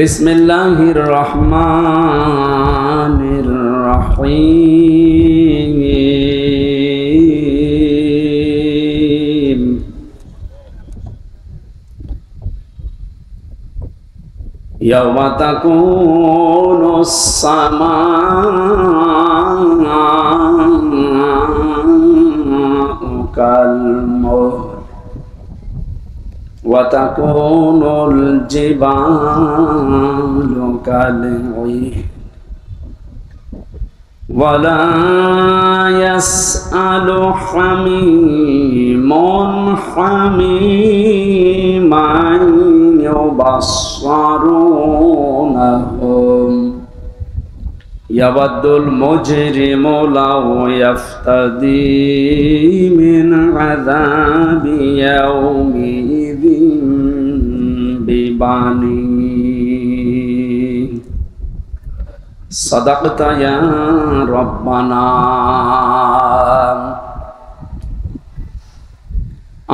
বিসমিল্লাহির রহমানির রহিম। ইয়াওমা তাকুনুস সামাউ কাল মুহল ওয়া তাকুনুল জিবালু কাল উইহ ওয়া লা ইয়াসআলু হামীমুন হামীমান يبصرونهم يود المجرم لو يفتدي من عذاب يومئذ ببنيه صدقت يا ربنا.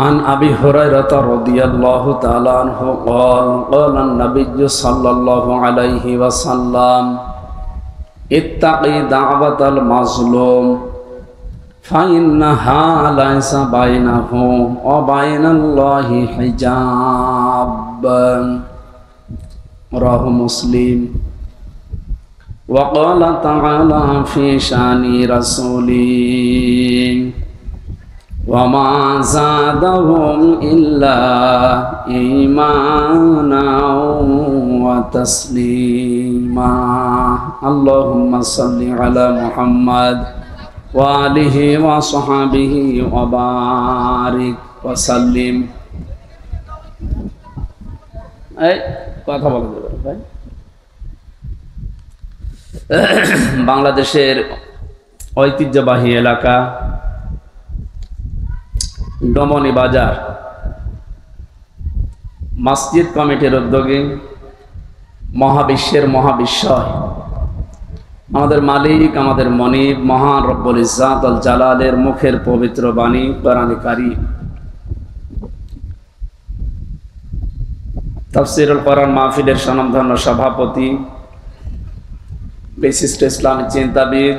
عن أبي هريرة رضي الله تعالى عنه قال قال النبي صلى الله عليه وسلم اتقي دعوة المظلوم فإنها ليس بينه وبين الله حجاب. رواه مسلم. وقال تعالى في شأن رسوله وما زادهم إلا إيمانا وتسليما. اللهم صل على محمد وآله وصحبه وبارك وسلم. কথা বলা যাবে ভাই। বাংলাদেশের ঐতিহ্যবাহী এলাকা ডমনি বাজার মসজিদ কমিটির উদ্যোগে মহাবিশ্বের মহাবিশ্বয় আমাদের মালিক আমাদের মনিব মহান রব্বুল ইজ্জাত আল জালালের মুখের পবিত্র বাণী কোরআন কারীম তাফসীরুল কোরআন মাহফিলের স্বনামধন্য সভাপতি বিশিষ্ট ইসলামী চিন্তাবিদ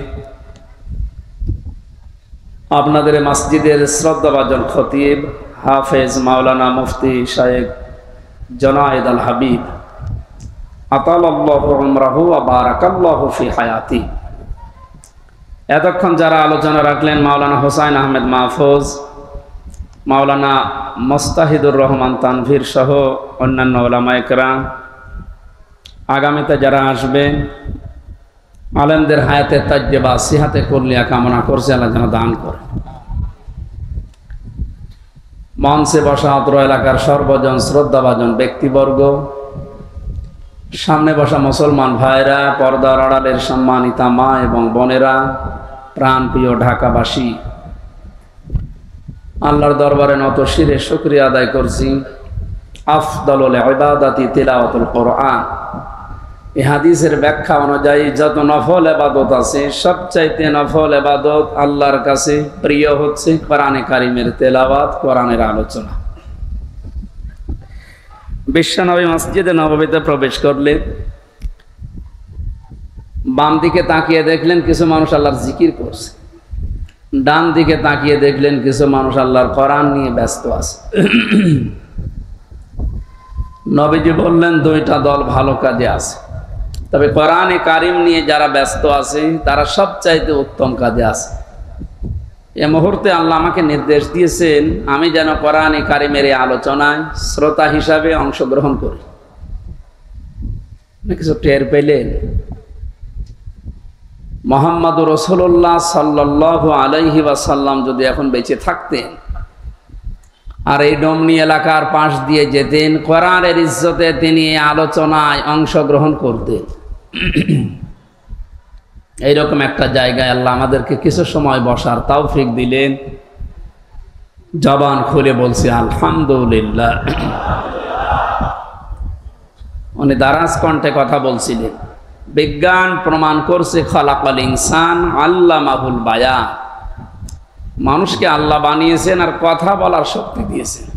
আপনাদের মসজিদের শ্রদ্ধাভাজন খতিব হাফেজ মাওলানা মুফতি শায়েখ জুনায়েদ আল হাবিব আতালাল্লাহু উমরাহু ওয়া বারাকাল্লাহু ফি হায়াতি। এতক্ষণ যারা আলোচনা রাখলেন মাওলানা হোসাইন আহমেদ মাহফুজ, মাওলানা মুস্তাহিদুর রহমান তানভীর সহ অন্যান্য উলামায়ে কেরাম, আগামীতে যারা আসবেন আলেমদের হায়াতে তাজ্জেবা সিহাতে কুল্লিয়া কামনা করছে আল্লাহ যেন দান করে। মঞ্চে বসা অত্র এলাকার সর্বজন শ্রদ্ধাভাজন ব্যক্তিবর্গ, সামনে বসা মুসলমান ভাইরা, পর্দার আড়ালের সম্মানিতা মা এবং বোনেরা, প্রাণপ্রিয় ঢাকাবাসী, আল্লাহর দরবারে নত শিরে শুকরিয়া আদায় করছি। আফদালুল ইবাদাতি তিলাওয়াতুল কোরআন। এই হাদিসের ব্যাখ্যা অনুযায়ী যত নফল ইবাদত আছে সবচাইতে নফল ইবাদত আল্লাহর কাছে প্রিয় হচ্ছে কোরআনে কারীমের তেলাওয়াত, কোরআনের আলোচনা। বিশ্বনবী মসজিদে নববীতে প্রবেশ করলে বাম দিকে তাকিয়ে দেখলেন কিছু মানুষ আল্লাহর জিকির করছে, ডান দিকে তাকিয়ে দেখলেন কিছু মানুষ আল্লাহর কোরআন নিয়ে ব্যস্ত আছে। নবীজি বললেন দুইটা দল ভালো কাজে আছে, তবে কোরআনে কারীম নিয়ে যারা ব্যস্ত আছে তারা সবচাইতে উত্তম কাজে আছে। এ মুহূর্তে আল্লাহ আমাকে নির্দেশ দিয়েছেন আমি যেন কোরআনে কারীমের এই আলোচনায় শ্রোতা হিসাবে অংশগ্রহণ করি। কিছু টের পেলেন? মুহাম্মদুর রাসূলুল্লাহ সাল্লাল্লাহু আলাইহি ওয়াসাল্লাম যদি এখন বেঁচে থাকতেন আর এই ডমনি এলাকার পাশ দিয়ে যেতেন, কোরআনের ইজ্জতে তিনি এই আলোচনায় অংশগ্রহণ করতেন। এইরকম একটা জায়গায় আল্লাহ আমাদেরকে কিছু সময় বসার তৌফিক দিলেন। জবান খুলে বলছি আলহামদুলিল্লাহ। উনি দারাজ কণ্ঠে কথা বলছিলেন। বিজ্ঞান প্রমাণ করছে খালাকাল ইনসান আল্লামাহুল বায়ান, মানুষকে আল্লাহ বানিয়েছেন আর কথা বলার শক্তি দিয়েছেন।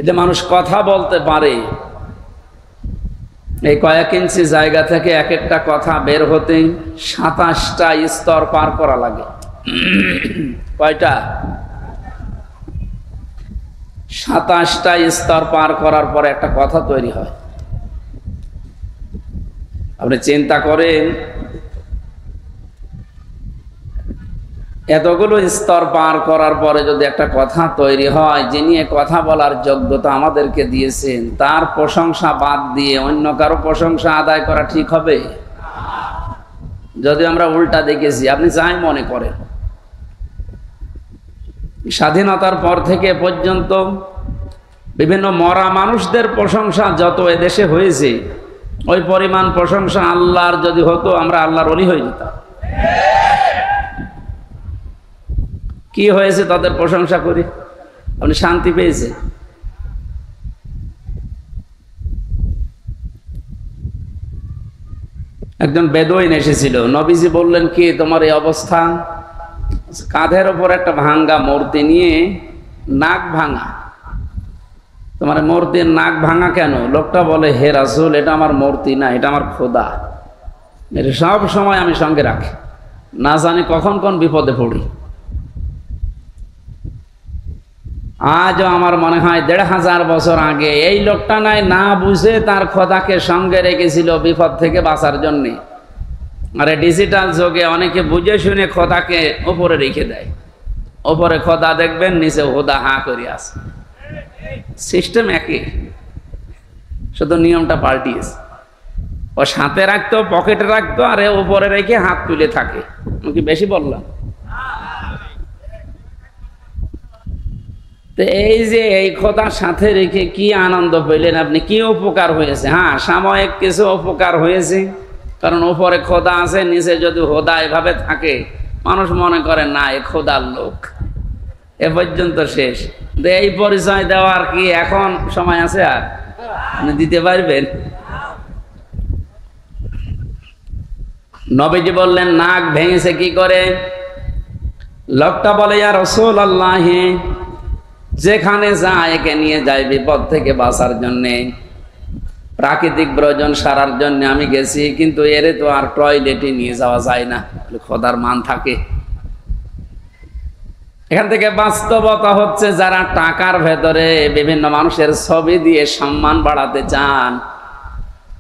এতে মানুষ কথা বলতে পারে, এই কয়েক ইঞ্চি জায়গা থেকে এক একটা কথা বের হতেই 27টা স্তর পার করা লাগে। কয়টা? 27টা স্তর পার করার পরে একটা কথা তৈরি হয়। আপনি চিন্তা করেন, এতগুলো স্তর পার করার পরে যদি একটা কথা তৈরি হয়, যিনি কথা বলার যোগ্যতা আমাদেরকে দিয়েছেন তার প্রশংসা বাদ দিয়ে অন্য কারো প্রশংসা আদায় করা ঠিক হবে? যদি আমরা উল্টা দেখেছি, আপনি যাই মনে করেন, স্বাধীনতার পর থেকে পর্যন্ত বিভিন্ন মরা মানুষদের প্রশংসা যত এদেশে হয়েছে, ওই পরিমাণ প্রশংসা আল্লাহর যদি হতো, আমরা আল্লাহর ওলি হয়ে যেতাম। কি হয়েছে তাদের প্রশংসা করি? আপনি শান্তি পেয়েছে? একজন বেদুইন এসেছিল, নবীজি বললেন, কি তোমার এই অবস্থা? কাঁধের ওপর একটা ভাঙ্গা মূর্তি নিয়ে, নাক ভাঙা। তোমার মূর্তির নাক ভাঙা কেন? লোকটা বলে, হে রাসূল, এটা আমার মূর্তি না, এটা আমার খোদা। এটা সব সময় আমি সঙ্গে রাখি, না জানি কখন কোন বিপদে পড়ি। আজও আমার মনে হয় ১৫০০ বছর আগে এই লোকটা না বুঝে তার খোদাকে সঙ্গে রেখেছিল বিপদ থেকে বাঁচার জন্য। আরে ডিজিটাল যুগে অনেকে বুঝে শুনে খোদাকে উপরে রেখে দেয়। উপরে খোদা দেখবেন, নিচে খোদা হা করে আছে। সিস্টেম একই, শুধু নিয়মটা পাল্টিয়েছে। ও সাথে রাখতো, পকেটে রাখতো, আর উপরে রেখে হাত তুলে থাকে। কি বেশি বললাম? এই যে এই খোদার সাথে রেখে কি আনন্দ পেলেন আপনি? কি উপকার হয়েছে? হ্যাঁ, সাময়িক কিছু উপকার হয়েছে, কারণ উপরে খোদা আছে, নিচে যদি খোদা এভাবে থাকে, মানুষ মনে করে না এ খোদার লোক। এ পর্যন্ত শেষ। এই পরিচয় দেওয়ার কি এখন সময় আছে? আর আপনি দিতে পারবেন? নবীজি বললেন, নাক ভেঙেছে কি করে? লোকটা বলে, ইয়া রাসূলুল্লাহ, যেখানে যায় একে নিয়ে যায় বিপদ থেকে বাঁচার জন্যে, প্রাকৃতিক প্রয়োজন সারার জন্য আমি গেছি, কিন্তু এরে তো আর টয়লেটে নিয়ে যাওয়া যায় না, খোদার মান থাকে। এখান থেকে বাস্তবতা হচ্ছে, যারা টাকার ভেতরে বিভিন্ন মানুষের ছবি দিয়ে সম্মান বাড়াতে চান,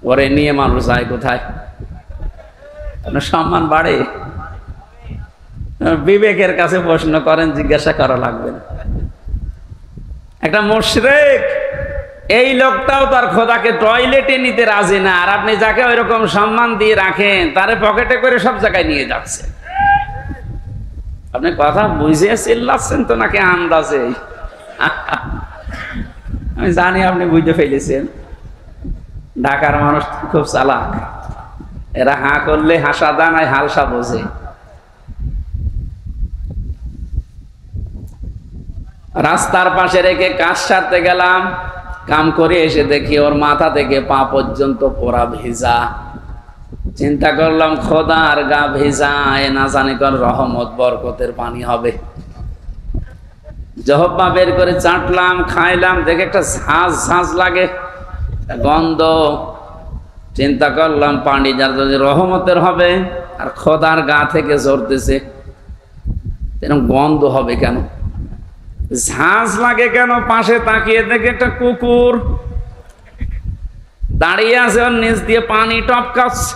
ওরে নিয়ে মানুষ যায় কোথায়? সম্মান বাড়ে? বিবেকের কাছে প্রশ্ন করেন, জিজ্ঞাসা করা লাগবে না। একটা মুশরিক, এই লোকটাও তার খোদাকে টয়লেটে নিতে রাজি না, আর আপনি যাকে ওই রকম সম্মান দিয়ে রাখেন, তারে পকেটে করে সব জায়গায় নিয়ে যাচ্ছে। আপনি কথা বুঝে চিল্লাচ্ছেন তো নাকি আন্দাজে? আমি জানি আপনি বুঝতে ফেলেছেন। ঢাকার মানুষ খুব চালাক, এরা হাঁ করলে হাসা দানায় হালসা বোঝে। রাস্তার পাশে রেখে কাজ সারতে গেলাম, কাম করে এসে দেখি ওর মাথা থেকে পা পর্যন্ত পোড়া ভেজা। চিন্তা করলাম, খোদা আর গা ভেজা, এ না জানি কোন রহমত বরকতের পানি হবে। জহব্বা বের করে চাটলাম, খাইলাম, দেখে একটা ঝাঁঝ ঝাঁঝ লাগে, গন্ধ। চিন্তা করলাম, পানি যার যদি রহমতের হবে, আর খোদার গা থেকে ঝরতেছে, এরকম গন্ধ হবে কেন? ঝাঁঝ লাগে কেন? পাশে তাকিয়ে দেখে একটা কুকুর দাঁড়িয়ে আছে, ওর নিচ দিয়ে পানি টপকাচ্ছে।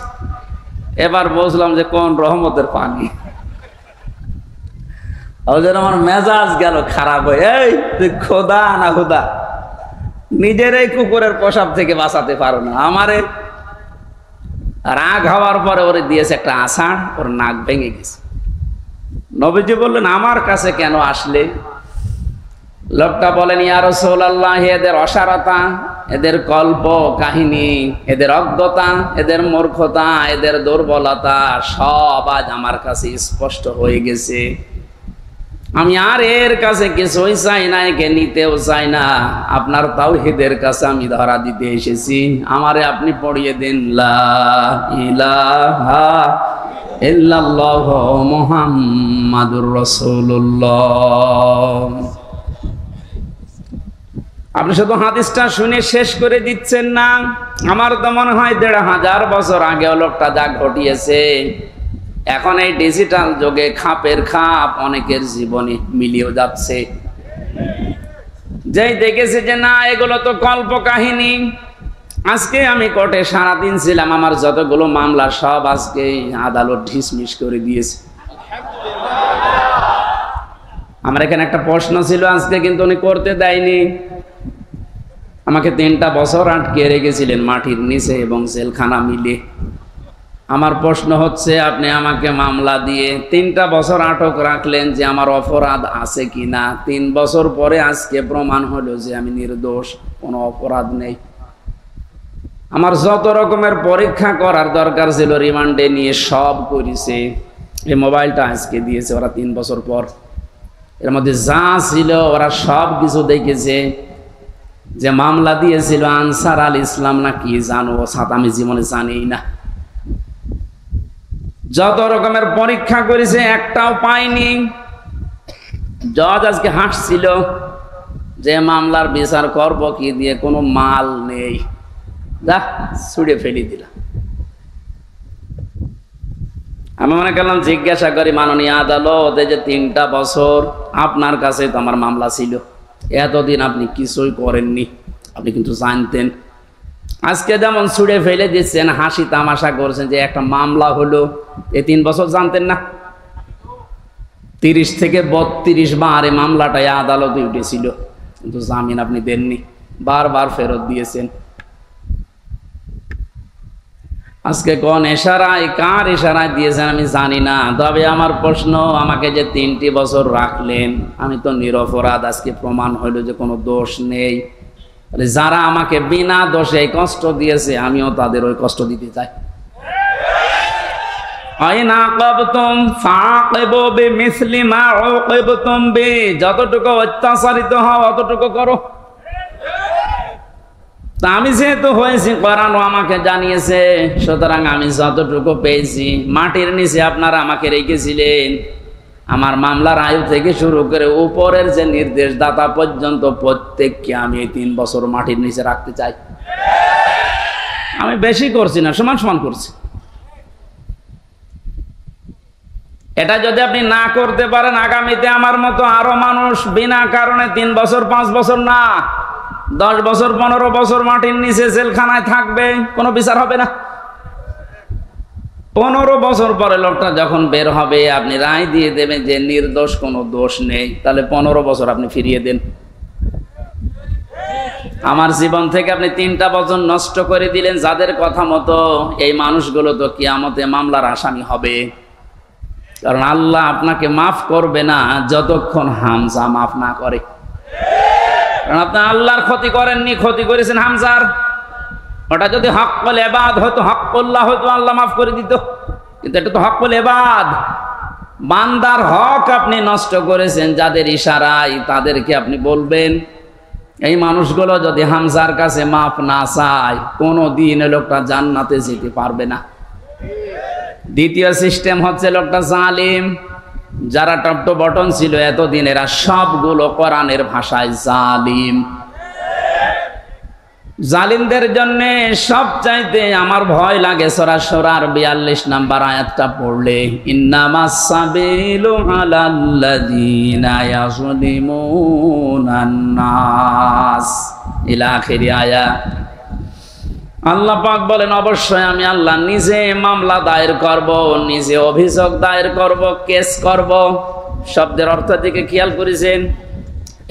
এবার বুঝলাম যে কোন রহমতের পানি। ওদের আমার মেজাজ গেল খারাপ হয়ে, এই তুই খোদা না খোদা? নিজের এই কুকুরের পোশাক থেকে বাঁচাতে পারো না, আমারে। রাগ হওয়ার পরে ওরে দিয়েছে একটা আষাঢ়, ওর নাক ভেঙে গেছে। নবীজি বললেন, আমার কাছে কেন আসলে? লোকটা বলেন, ইয়া রাসূলুল্লাহ, এদের অসারতা, এদের কল্প কাহিনী, এদের অজ্ঞতা, এদের মূর্খতা, এদের দুর্বলতা সব আজ আমার কাছে স্পষ্ট হয়ে গেছে। আমি আর এর কাছে কিছুই চাই না, একে নিতেও চাই না। আপনার তাওহীদের কাছে আমি ধরা দিতে এসেছি, আমারে আপনি পড়িয়ে দিন, লা ইলাহা ইল্লাল্লাহ মুহাম্মাদুর রাসূলুল্লাহ। আপনি শুধু হাদিসটা শুনে শেষ করে দিচ্ছেন না। আমার তো মনে হয় ১৫০০ বছর আগে লোকটা যা ঘটিয়েছে, এখন এই ডিজিটাল যুগে খাপের খাপ অনেকের জীবনে মিলিয়ে যাচ্ছে। যেই দেখেছে যে না এগুলো তো কল্প কাহিনী। আজকে আমি কোর্টে সারাদিন ছিলাম, আমার যতগুলো মামলা সব আজকে আদালত ডিসমিস করে দিয়েছে। আমার এখানে একটা প্রশ্ন ছিল আজকে, কিন্তু উনি করতে দেয়নি। আমাকে ৩টা বছর আটকে রেখেছিলেন মাটির নিচে এবং জেলখানা মিলে। আমার প্রশ্ন হচ্ছে, আপনি আমাকে মামলা দিয়ে 3টা বছর আটক রাখলেন যে আমার অপরাধ আছে কিনা। 3 বছর পরে আজকে প্রমাণ হলো যে আমি নির্দোষ, কোনো অপরাধ নেই। আমার যত রকমের পরীক্ষা করার দরকার ছিল রিমান্ডে নিয়ে সব করেছে। এই মোবাইলটা আজকে দিয়েছে ওরা 3 বছর পর। এর মধ্যে যা ছিল ওরা সব কিছু দেখেছে। যে মামলা দিয়েছিল আনসার আল ইসলাম না কি জানো, আমি জীবনে জানি না। যত রকমের পরীক্ষা করেছে একটাও পাইনি। জজ আজকে হাসছিল যে মামলার বিচার করব কি দিয়ে, কোনো মাল নেই, যা ছুড়ে ফেলে দিলাম। আমি মনে করলাম জিজ্ঞাসা করি, মাননীয় আদালত, যে 3টা বছর আপনার কাছে তো আমার মামলা ছিল, এতদিন আপনি কিছুই করেননি, আপনি কিন্তু জানতেন। আজকে যেমন ছুড়ে ফেলে দিচ্ছেন, হাসি তামাশা করছেন যে একটা মামলা হলো, এই 3 বছর জানতেন না? 30 থেকে 32 বার এই মামলাটাই আদালতে উঠেছিল, কিন্তু জামিন আপনি দেননি, বারবার ফেরত দিয়েছেন। আজকে কোন ইশারায়, কার ইশারায় দিয়েছেন আমি জানি না। তবে আমার প্রশ্ন, আমাকে যে 3টি বছর রাখলেন, আমি তো নিরপরাধ, আজকে প্রমাণ হইল যে কোনো দোষ নেই। যারা আমাকে বিনা দোষে কষ্ট দিয়েছে, আমিও তাদের ওই কষ্ট দিতে চাই। যতটুকু অত্যাচারিত হও অতটুকু করো। তা আমি যেহেতু হয়েছি, করানো আমাকে জানিয়েছে, সুতরাং আমি যতটুকু পেয়েছি। মাটির নিচে আপনারা আমাকে রেখেছিলেন, আমার মামলার আয়ু থেকে শুরু করে উপরের যে নির্দেশদাতা পর্যন্ত প্রত্যেককে আমি এই 3 বছর মাটির নিচে রাখতে চাই। আমি বেশি করছি না, সমান সমান করছি। এটা যদি আপনি না করতে পারেন, আগামীতে আমার মতো আরো মানুষ বিনা কারণে 3 বছর 5 বছর না 10 বছর 15 বছর মাটির নিচে জেলখানায় থাকবে, কোনো বিচার হবে না। 15 বছর পরে লোকটা যখন বের হবে, আপনি রায় দিয়ে দেবেন যে নির্দোষ, কোনো দোষ নেই, তাহলে 15 বছর আপনি ফিরিয়ে দেন। আমার জীবন থেকে আপনি 3টা বছর নষ্ট করে দিলেন। যাদের কথা মতো এই মানুষগুলো তো কিয়ামতে মামলার আসামি হবে, কারণ আল্লাহ আপনাকে মাফ করবে না যতক্ষণ হামজা মাফ না করে। কারণ আপনি আল্লাহর ক্ষতি করেননি, ক্ষতি করেছেন হামজার। ওটা যদি হক্কুল ইবাদ হতো, হক্কুল্লাহ হতো, আল্লাহ মাফ করে দিত। কিন্তু এটা তো হক্কুল ইবাদ, বান্দার হক আপনি নষ্ট করেছেন। যাদের ইশারায় তাদেরকে আপনি বলবেন। এই মানুষগুলো যদি হামজার কাছে মাফ না চায়, কোনো দিন লোকটা জান্নাতে যেতে পারবে না। দ্বিতীয় সিস্টেম হচ্ছে লোকটা জালিম। যারা টপ টু বটন ছিল এতদিন, এরা সবগুলো কোরআনের ভাষায় জালিম। জালিমদের জন্য সবচাইতে আমার ভয় লাগে সূরা শুরার 42 নম্বর আয়াতটা পড়লে, ইন্নামাস সাবিলু আলাল্লাযীনা ইয়াযলিমুনান নাস ইলা আখিরি আয়াত। আল্লাহ পাক বলেন, অবশ্যই আমি আল্লাহ নিজে মামলা দায়ের করব, নিজে অভিযোগ দায়ের করব, কেস করব। শব্দের অর্থ দিকে খেয়াল করেছেন,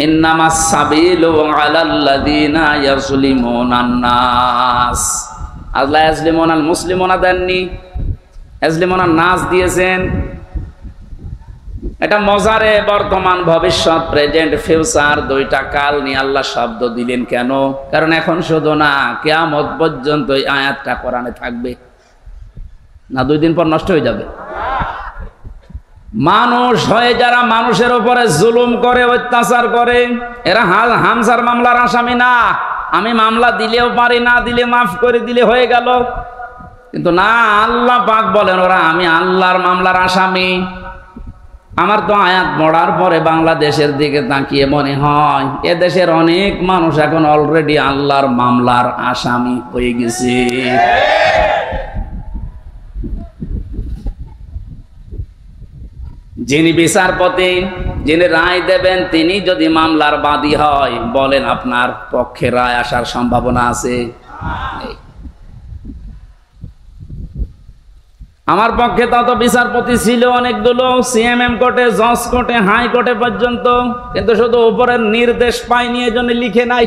ইন্নামাস সাবিলু আলাল্লাযীনা ইয়াযলিমুনান নাস। আল্লাহ ইয়াযলিমুনাল মুসলিমুনা দেননি, ইয়াযলিমুনান নাস দিয়েছেন। এটা মজারে বর্তমান ভবিষ্যৎ, প্রেজেন্ট ফিউচার, 2টা কাল নিয়ে আল্লাহ শব্দ দিলেন কেন? কারণ এখন শুধু না, কিয়ামত পর্যন্ত এই আয়াতটা কোরআনে থাকবে না, 2 দিন পর নষ্ট হয়ে যাবে। মানুষ হয়ে যারা মানুষের উপরে জুলুম করে, অত্যাচার করে, এরা হামজার মামলার আসামি না। আমি মামলা দিলেও পারি, না দিলে মাফ করে দিলে হয়ে গেল। কিন্তু না, আল্লাহ পাক বলেন ওরা আমি আল্লাহর মামলার আসামি। আমার তো আয়াত পড়ার পরে বাংলাদেশের দিকে তাকিয়ে মনে হয় এ দেশের অনেক মানুষ এখন অলরেডি আল্লাহর মামলার আসামি হয়ে গেছে। যিনি বিচারপতি, যিনি রায় দেবেন, তিনি যদি মামলার বাদী হয়, বলেন আপনার পক্ষে রায় আসার সম্ভাবনা আছে? আমার পক্ষে তত বিচারপতি ছিল অনেকগুলো, সিএমএম কোর্টে, জজ কোর্টে, হাইকোর্টে পর্যন্ত, কিন্তু শুধু উপরের নির্দেশ পাইনি, এজন্য লিখে নাই।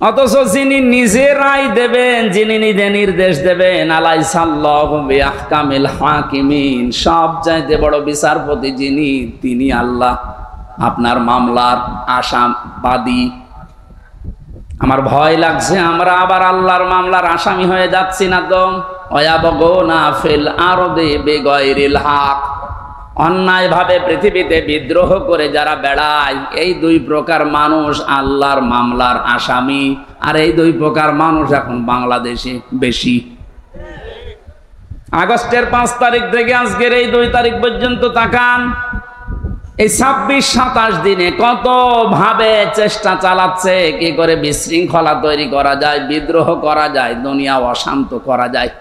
অথচ যিনি নিজে রায় দেবেন, যিনি নিজে নির্দেশ দেবেন, আলাইসাল্লাহু বিআহকামিল হাকিমিন, সব চাইতে বড় বিচারপতি যিনি, তিনি আল্লাহ আপনার মামলার আসামবাদী। আমার ভয় লাগছে আমরা আবার আল্লাহর মামলার আসামি হয়ে যাচ্ছি না তো? ওয়ায়াবগুনা ফিল আরদি বিগাইরিল হক, অন্যায়ভাবে পৃথিবীতে বিদ্রোহ করে যারা বেড়ায়, এই দুই প্রকার মানুষ আল্লাহর মামলার আসামি। আর এই দুই প্রকার মানুষ এখন বাংলাদেশে বেশি। আগস্টের 5 তারিখ থেকে আজকের এই 2 তারিখ পর্যন্ত তাকান, এই 26-27 দিনে কত ভাবে চেষ্টা চালাচ্ছে কি করে বিশৃঙ্খলা তৈরি করা যায়, বিদ্রোহ করা যায়, দুনিয়া অশান্ত করা যায়।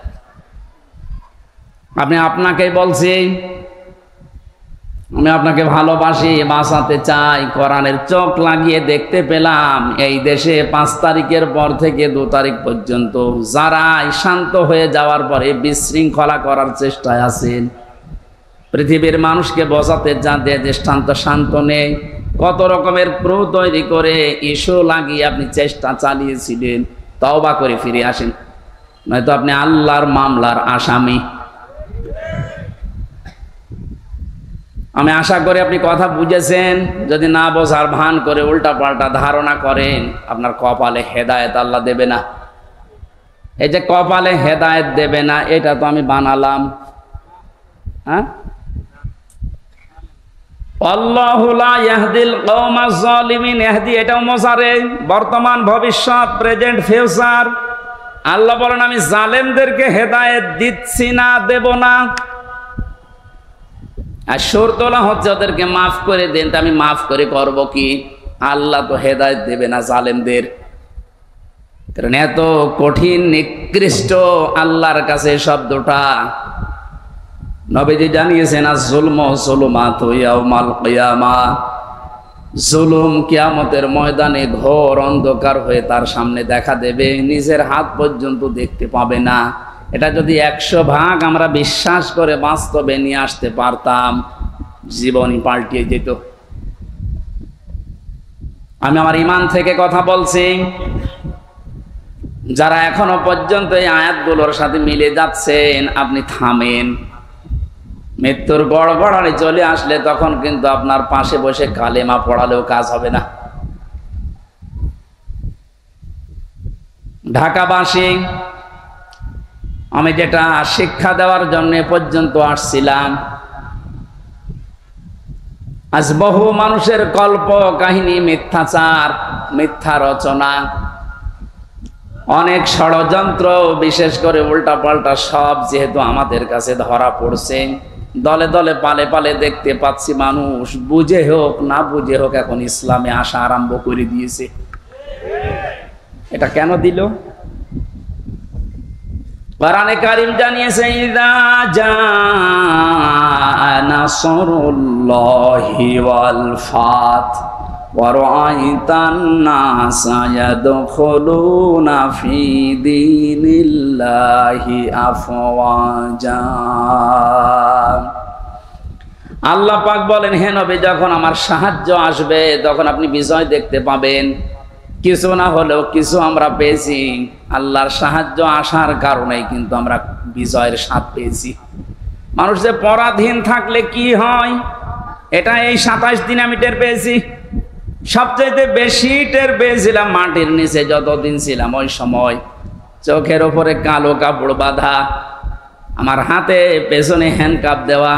আপনাকেই বলছি, আমি আপনাকে ভালোবাসি, বাঁচাতে চাই। কোরআনের চোখ লাগিয়ে দেখতে পেলাম এই দেশে 5 তারিখের পর থেকে 2 তারিখ পর্যন্ত যারাই শান্ত হয়ে যাওয়ার পরে বিশৃঙ্খলা করার চেষ্টায় আছেন, পৃথিবীর মানুষকে বোঝাতে যাতে দৃষ্টান্ত শান্ত নেই, কত রকমের প্রো তৈরি করে ইস্যু লাগিয়ে আপনি চেষ্টা চালিয়েছিলেন। তওবা করে ফিরে আসেন, নয়তো আপনি আল্লাহর মামলার আসামি। আমি আশা করি আপনি কথা বুঝেছেন। যদি না বোঝার ভান করে উল্টা পাল্টা ধারণা করেন, আপনার কপালে হেদায়েত আল্লাহ দেবে না। এই যে কপালে হেদায়েত দেবে না, এটা তো আমি বানালাম। হ্যাঁ, আল্লাহু লা ইয়াহদিল কওমাজ জালিমিন, ইহদি এটাও মোসারে, বর্তমান, ভবিষ্যৎ, প্রেজেন্ট, ফিউচার। আল্লাহ বলেন আমি জালেমদেরকে হেদায়েত দিচ্ছি না, দেব না। আর সুর তোলা হচ্ছে ওদেরকে মাফ করে দেন, তা আমি মাফ করে করব কি? আল্লাহ তো হেদায়েত দেবে না জালেমদের। কারণ এত কঠিন নিকৃষ্ট আল্লাহর কাছে শব্দটা। নবীজি জানিয়েছেন আয-যুলমু যুলুমাতু ইয়াউমাল কিয়ামাহ, জুলুম কিয়ামতের ময়দানে ঘোর অন্ধকার হয়ে তার সামনে দেখা দেবে, নিজের হাত পর্যন্ত দেখতে পাবে না। এটা যদি 100 ভাগ আমরা বিশ্বাস করে বাস্তবে নিয়ে আসতে পারতাম, জীবনই পাল্টিয়ে যেত। আমি আমার ঈমান থেকে কথা বলছি। যারা এখনো পর্যন্ত এই আয়াতগুলোর সাথে মিলে যাচ্ছেন, আপনি থামেন। মৃত্যুর গড়গড়ানি চলে আসলে তখন কিন্তু আপনার পাশে বসে কালেমা পড়ালেও কাজ হবে না। ঢাকাবাসী, আমি যেটা শিক্ষা দেওয়ার জন্য পর্যন্ত আসছিলাম, আজ বহু মানুষের কল্প কাহিনী, মিথ্যাচার, মিথ্যা রচনা, অনেক ষড়যন্ত্র, বিশেষ করে উল্টা পাল্টা সব যেহেতু আমাদের কাছে ধরা পড়ছে, দলে দলে পালে পালে দেখতে পাচ্ছি মানুষ বুঝে হোক না বুঝে হোক এখন ইসলামে আসা আরম্ভ করে দিয়েছে। এটা কেন দিল? কোরআনে কারীম জানিয়েছে ইযা জাআ নাসরুল্লাহি ওয়াল ফাত ওয়া রাআইতান নাসা ইয়াদখুলুনা ফি দীনিল্লাহি আফওয়াজা। আল্লাহ পাক বলেন, হে নবী, যখন আমার সাহায্য আসবে তখন আপনি বিজয় দেখতে পাবেন। কিছু না হলেও কিছু আমরা পেয়েছি। আল্লাহর সাহায্য আসার কারণেই কিন্তু আমরা বিজয়ের স্বাদ পেয়েছি। মানুষ যে পরাধীন থাকলে কি হয়, এটা এই 27 দিন আমি টের পেয়েছি। সবচাইতে বেশি টের পেয়েছিলাম মাটির নিচে যতদিন ছিলাম। ওই সময় চোখের ওপরে কালো কাপড় বাঁধা, আমার হাতে পেছনে হ্যান্ডকাপ দেওয়া,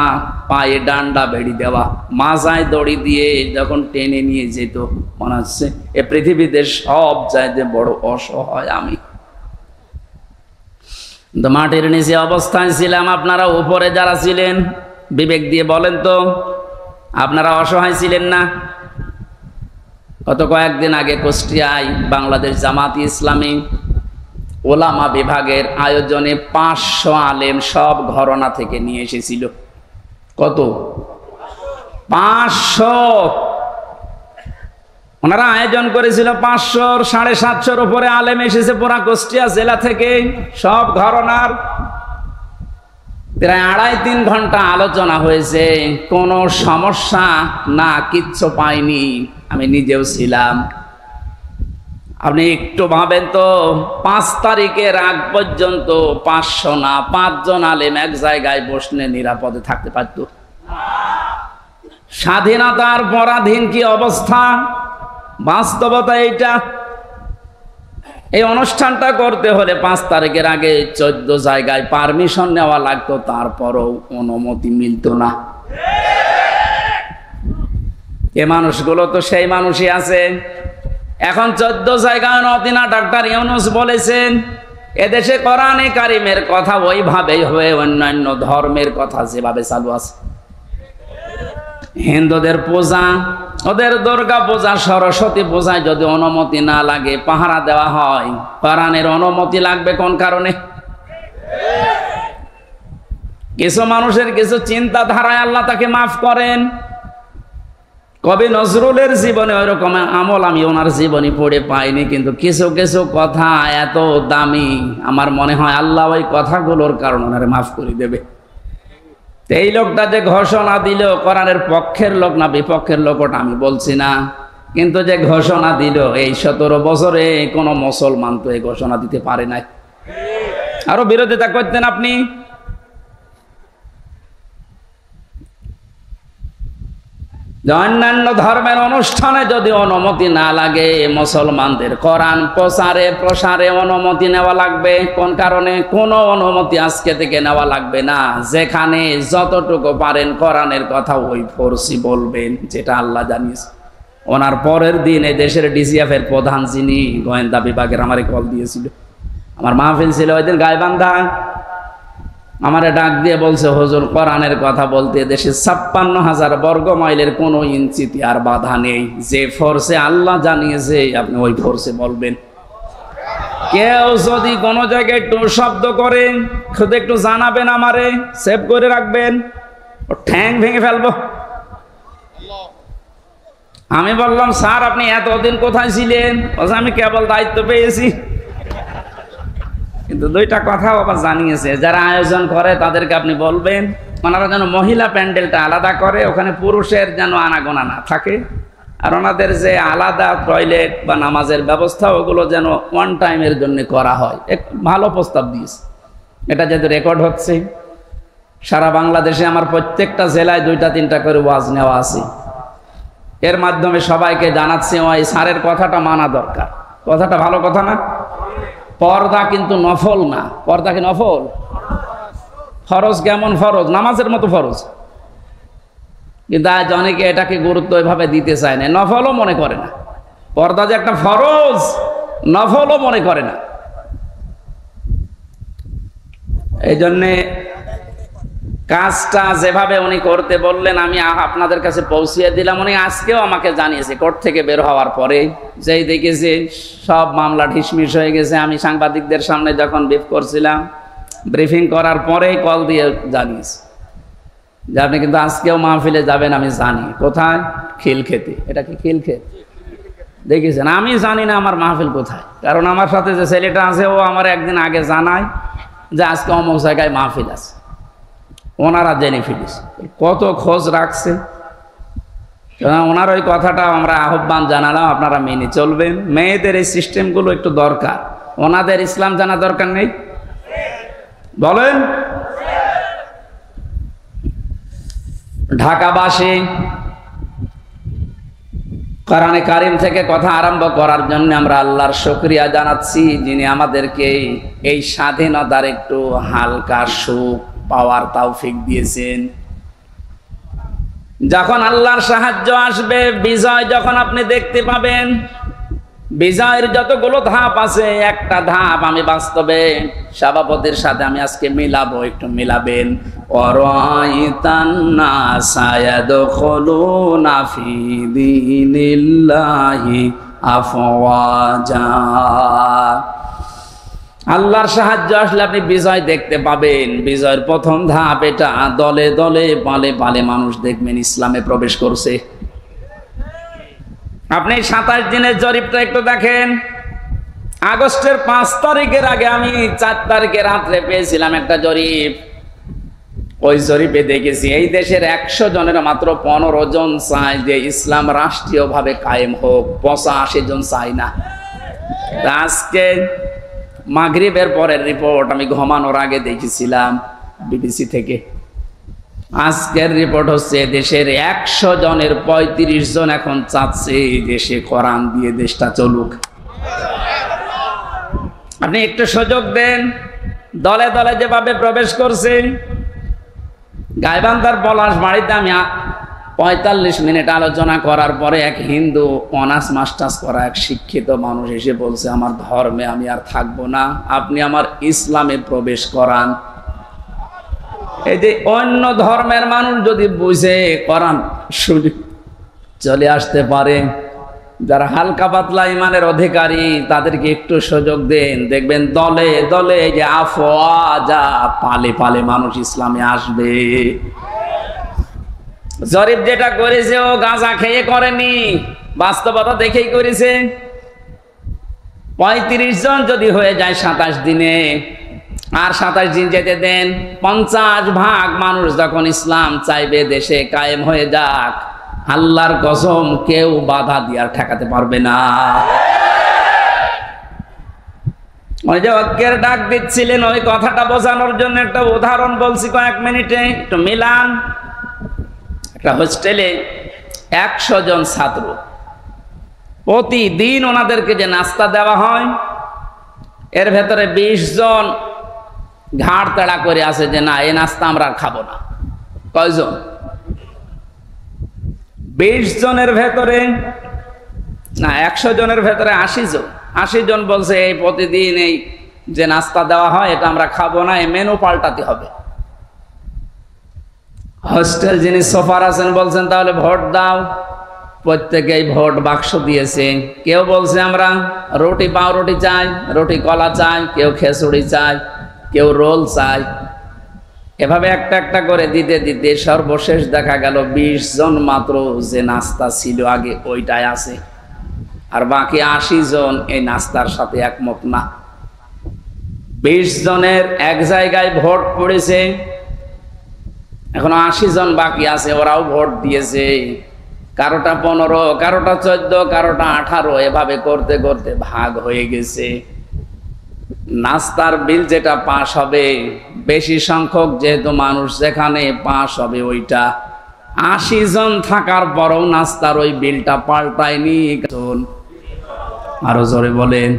পায়ে ডান্ডা বেড়ি দেওয়া, মাজায় দড়ি দিয়ে যখন টেনে নিয়ে যেত, মনে হচ্ছে এ পৃথিবীতে সব চাইতে বড় অসহায় আমি। মাটির নিচে অবস্থায় ছিলাম, আপনারা উপরে যারা ছিলেন বিবেক দিয়ে বলেন তো, আপনারা অসহায় ছিলেন না? গত কয়েকদিন আগে কুষ্টিয়ায় বাংলাদেশ জামাত ইসলামী ওলামা বিভাগের আয়োজনে 500 আলেম সব ঘরানা থেকে নিয়ে এসেছিল। কত? 500। ওনারা আয়োজন করেছিল 500, 750 উপরে আলেম এসেছে পুরা কুষ্টিয়া জেলা থেকে, সব ঘরানার। প্রায় 2.5-3 ঘন্টা আলোচনা হয়েছে, কোনো সমস্যা না, কিচ্ছু পাইনি। আমি নিজেও ছিলাম। আপনি একটু ভাবেন তো, 5 তারিখের আগ পর্যন্ত 500 না 5 জন আলেম এক জায়গায় বসলে নিরাপদে থাকতে পারত? স্বাধীনতার পরাধীন কি অবস্থা, বাস্তবতা এইটা। এই অনুষ্ঠানটা করতে হলে 5 তারিখের আগে 14 জায়গায় পারমিশন নেওয়া লাগতো, তারপরও অনুমতি মিলত না। এ মানুষগুলো তো সেই মানুষই আছে। এখন 14 জায়গায় নতিনা ডাক্তার ইউনূস বলেছেন, এদেশে কোরআনে কারিমের কথা ওইভাবেই হয়ে অন্যান্য ধর্মের কথা যেভাবে চালু আছে। হিন্দুদের পূজা, ওদের দুর্গা পূজা, সরস্বতী পূজায় যদি অনুমতি না লাগে, পাহারা দেওয়া হয়, কোরআনের অনুমতি লাগবে কোন কারণে? কিছু মানুষের কিছু চিন্তাধারায় আল্লাহ তাকে মাফ করেন। কবি নজরুলের জীবনে ওই রকম আমল আমি ওনার জীবনী পড়ে পাইনি, কিন্তু কিছু কিছু কথা এত দামি, আমার মনে হয় আল্লাহ ওই কথাগুলোর কারণে ওনারে মাফ করে দেবে। এই লোকটা যে ঘোষণা দিল, কোরআনের পক্ষের লোক না বিপক্ষের লোক ওটা আমি বলছি না, কিন্তু যে ঘোষণা দিল, এই 17 বছরে কোনো মুসলমান তো এই ঘোষণা দিতে পারে নাই। আরো বিরোধিতা করতেন আপনি। অন্যান্য ধর্মের অনুষ্ঠানে যদি অনুমতি না লাগে, মুসলমানদের কোরআন প্রচারে প্রসারে অনুমতি নেওয়া লাগবে। কোন কারণে? কোনো অনুমতি আজকে থেকে নেওয়া লাগবে না। যেখানে যতটুকু পারেন কোরআনের কথা ওই ফোর্সি বলবেন, যেটা আল্লাহ জানিয়েছে। ওনার পরের দিন এই দেশের ডিজিএফ এর প্রধান, যিনি গোয়েন্দা বিভাগের, আমারে কল দিয়েছিল। আমার মাহফিল ছিল ওই দিন গাইবান্ধা। আমারে ডাক দিয়ে বলছে, হুজুর কোরআনের কথা বলতে দেশে 56,000 বর্গ মাইলের কোনো ইঞ্চিতে আর বাধা নেই। যে ফোর্সে আল্লাহ জানিয়েছে আপনি ওই ফোর্সে বলবেন। কেউ যদি কোনো জায়গায় একটু শব্দ করে শুধু একটু জানাবেন, আমারে সেভ করে রাখবেন, ও ঠ্যাং ভেঙে ফেলবো। আমি বললাম, স্যার আপনি এতদিন কোথায় ছিলেন? আমি কেবল দায়িত্ব পেয়েছি। কিন্তু 2টা কথা আবার জানিয়েছে, যারা আয়োজন করে তাদেরকে আপনি বলবেন ওনারা যেন মহিলা প্যান্ডেলটা আলাদা করে, ওখানে পুরুষের যেন আনাগোনা না থাকে, আর ওনাদের যে আলাদা টয়লেট বা নামাজের ব্যবস্থা ওগুলো যেন ওয়ান টাইমের জন্য করা হয়। এক ভালো প্রস্তাব দিয়েছে। এটা যেহেতু রেকর্ড হচ্ছে, সারা বাংলাদেশে আমার প্রত্যেকটা জেলায় 2টা-3টা করে ওয়াজ নেওয়া আছে। এর মাধ্যমে সবাইকে জানাচ্ছি, ওই স্যারের কথাটা মানা দরকার। কথাটা ভালো কথা না? পর্দা কিন্তু নফল না। পর্দা কি নফল? ফরজ। কেমন ফরজ? নামাজের মতো ফরজ। কিন্তু আজ অনেকে এটাকে গুরুত্ব এভাবে দিতে চায় না, নফলও মনে করে না। পর্দা যে একটা ফরজ, নফলও মনে করে না। এই জন্যে কাজটা যেভাবে উনি করতে বললেন, আমি আপনাদের কাছে পৌঁছিয়ে দিলাম। উনি আজকেও আমাকে জানিয়েছে কোর্ট থেকে বের হওয়ার পরে, যেই দেখেছে সব মামলা ঢিসমিস হয়ে গেছে। আমি সাংবাদিকদের সামনে যখন ব্রিফিং করার পরেই কল দিয়ে জানিয়েছে যে আপনি কিন্তু আজকেও মাহফিলে যাবেন। আমি জানি কোথায়, খিলক্ষেতে। এটা কি খিলক্ষেত? দেখেছেন? আমি জানি না আমার মাহফিল কোথায়, কারণ আমার সাথে যে ছেলেটা আছে ও আমার একদিন আগে জানায় যে আজকে অমুক জায়গায় মাহফিল আছে। ওনারা জেনে ফেলেছে, কত খোঁজ রাখছে। ওনার ওই কথাটা আমরা আহ্বান জানালাম, আপনারা মেনে চলবেন। মেয়েদের এই সিস্টেমগুলো একটু দরকার। ওনাদের ইসলাম জানা দরকার নেই? বলেন। ঢাকাবাসী কোরআনে কারিম থেকে কথা আরম্ভ করার জন্য আমরা আল্লাহর শুকরিয়া জানাচ্ছি, যিনি আমাদেরকে এই স্বাধীনতার একটু হালকা সুখ পাওয়ার তৌফিক দিয়েছেন। যখন আল্লাহর সাহায্য আসবে, বিজয় যখন আপনি দেখতে পাবেন, বিজয়ের যতগুলো ধাপ আছে, একটা ধাপ আমি বাস্তবে সভাপতির সাথে আমি আজকে মিলাবো, একটু মিলাবেন। ওয়ারাইতান নাসা ইয়াদখুলুনা ফি দীনিল্লাহি আফওয়াজা। আল্লাহর সাহায্য আসলে আপনি বিজয় দেখতে পাবেন। বিজয়ের প্রথম ধাপ এটা, দলে দলে পালে পালে মানুষ দেখবেন ইসলামে প্রবেশ করছে। আপনি 27 দিনের জরিপটা একটু দেখেন। আগস্টের 5 তারিখের আগে আমি 4 তারিখে রাত্রে পেয়েছিলাম একটা জরিপ। ওই জরিপে দেখেছি এই দেশের 100 জনের মাত্র 15 জন চায় যে ইসলাম রাষ্ট্রীয়ভাবে কায়েম হোক, 85 জন চায় না। আজকে মাগরিবের পরের রিপোর্ট আমি ঘুমানোর আগে দেখেছিলাম বিবিসি থেকে। আজকের রিপোর্ট হচ্ছে দেশের 100 জনের 35 জন এখন চাচ্ছে দেশে কোরআন দিয়ে দেশটা চলুক। আপনি একটু সুযোগ দেন। দলে দলে যেভাবে প্রবেশ করছে, গাইবান্ধার পলাশবাড়িতে আমি 45 মিনিট আলোচনা করার পরে এক হিন্দু অনার্স মাস্টার্স করা এক শিক্ষিত মানুষ এসে বলছে, আমার ধর্মে আমি আর থাকবো না, আপনি আমার ইসলামে প্রবেশ করান। এই যে অন্য ধর্মের মানুষ যদি বুঝে কোরআন শুনে চলে আসতে পারে, যারা হালকা পাতলা ইমানের অধিকারী তাদেরকে একটু সুযোগ দেন, দেখবেন দলে দলে যে আফওয়াজা পালে পালে মানুষ ইসলামে আসবে। জরিপ যেটা করেছে ও গাঁজা খেয়ে করেনি, বাস্তবতা দেখেই করেছে। 35 জন যদি হয়ে যায় 27 দিনে, আর 27 দিন যেতে দেন, 50% মানুষ যখন ইসলাম চাইবে দেশে কায়েম হয়ে যাক, আল্লাহর কসম কেউ বাধা দিয়ে আর ঠেকাতে পারবে না। ওই যে ঐক্যের ডাক দিচ্ছিলেন, ওই কথাটা বোঝানোর জন্য একটা উদাহরণ বলছি কয়েক মিনিটে, একটু মিলান। একটা হোস্টেলে 100 জন ছাত্র, প্রতিদিন ওনাদেরকে যে নাস্তা দেওয়া হয়, এর ভেতরে 20 জন ঘাড় তেড়া করে আছে যে না, এই নাস্তা আমরা আর খাবো না। কয়জন? 20 জনের ভেতরে না, 100 জনের ভেতরে 80 জন। 80 জন বলছে এই প্রতিদিন এই যে নাস্তা দেওয়া হয় এটা আমরা খাবো না, এই মেনু পাল্টাতে হবে। হোস্টেল যিনি সোফার আছেন বলছেন তাহলে ভোট দাও। প্রত্যেকেই ভোট বাক্স দিয়েছে। কেউ বলছে আমরা রুটি পাউরুটি চাই, রুটি কলা চাই, কেউ খেচুড়ি চাই, কেউ রোল চাই। এভাবে একটা একটা করে দিতে দিতে সর্বশেষ দেখা গেল 20 জন মাত্র যে নাস্তা ছিল আগে ওইটাই আছে, আর বাকি 80 জন এই নাস্তার সাথে একমত না। 20 জনের এক জায়গায় ভোট পড়েছে, এখনো 80 জন বাকি আছে, ওরাও ভোট দিয়েছে। কারোটা 15, কারোটা 14, কারোটা 18, এভাবে করতে করতে ভাগ হয়ে গেছে। নাস্তার বিল যেটা পাস হবে, বেশি সংখ্যক যেহেতু মানুষ যেখানে পাস হবে ওইটা, 80 জন থাকার পরও নাস্তার ওই বিলটা পাল্টায়নি। আরো জোরে বলেন।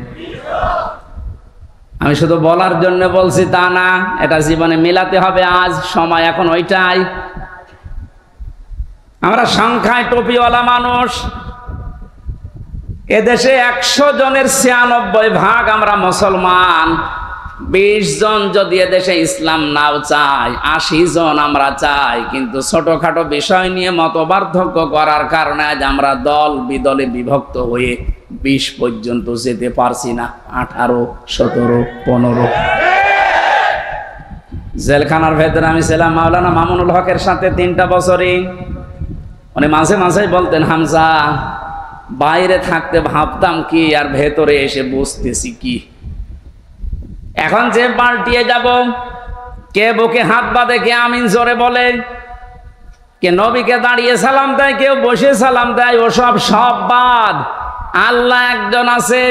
আমি শুধু বলার জন্য বলছি তা না, এটা জীবনে মিলাতে হবে। আজ সময় এখন ওইটাই। আমরা সংখ্যায় টুপিওয়ালা মানুষ। এদেশে 100 জনের 96% আমরা মুসলমান। 20 জন যদি এদেশে ইসলাম নাও চাই, 80 জন আমরা চাই, কিন্তু ছোটখাটো বিষয় নিয়ে মতপার্থক্য করার কারণে আজ আমরা দল বিদলে বিভক্ত হয়ে 20 পর্যন্ত যেতে পারছি না। 18, 17, 15। জেলখানার ভেতরে আমি ছিলাম মাওলানা মামুনুল হকের সাথে 3টা বছরই। উনি মাঝে মাঝে বলতেন, হামজা বাইরে থাকতে ভাবতাম কি, আর ভেতরে এসে বুঝতেছি কি। এখন যে পাল্টিয়ে যাব, কে বুকে হাত বাঁধে, কে আমিন জোরে বলে, কে নবীকে দাঁড়িয়ে সালাম দেয়, কেউ বসে সালাম দেয়, ওসব সব বাদ। আল্লাহ একজন আছে,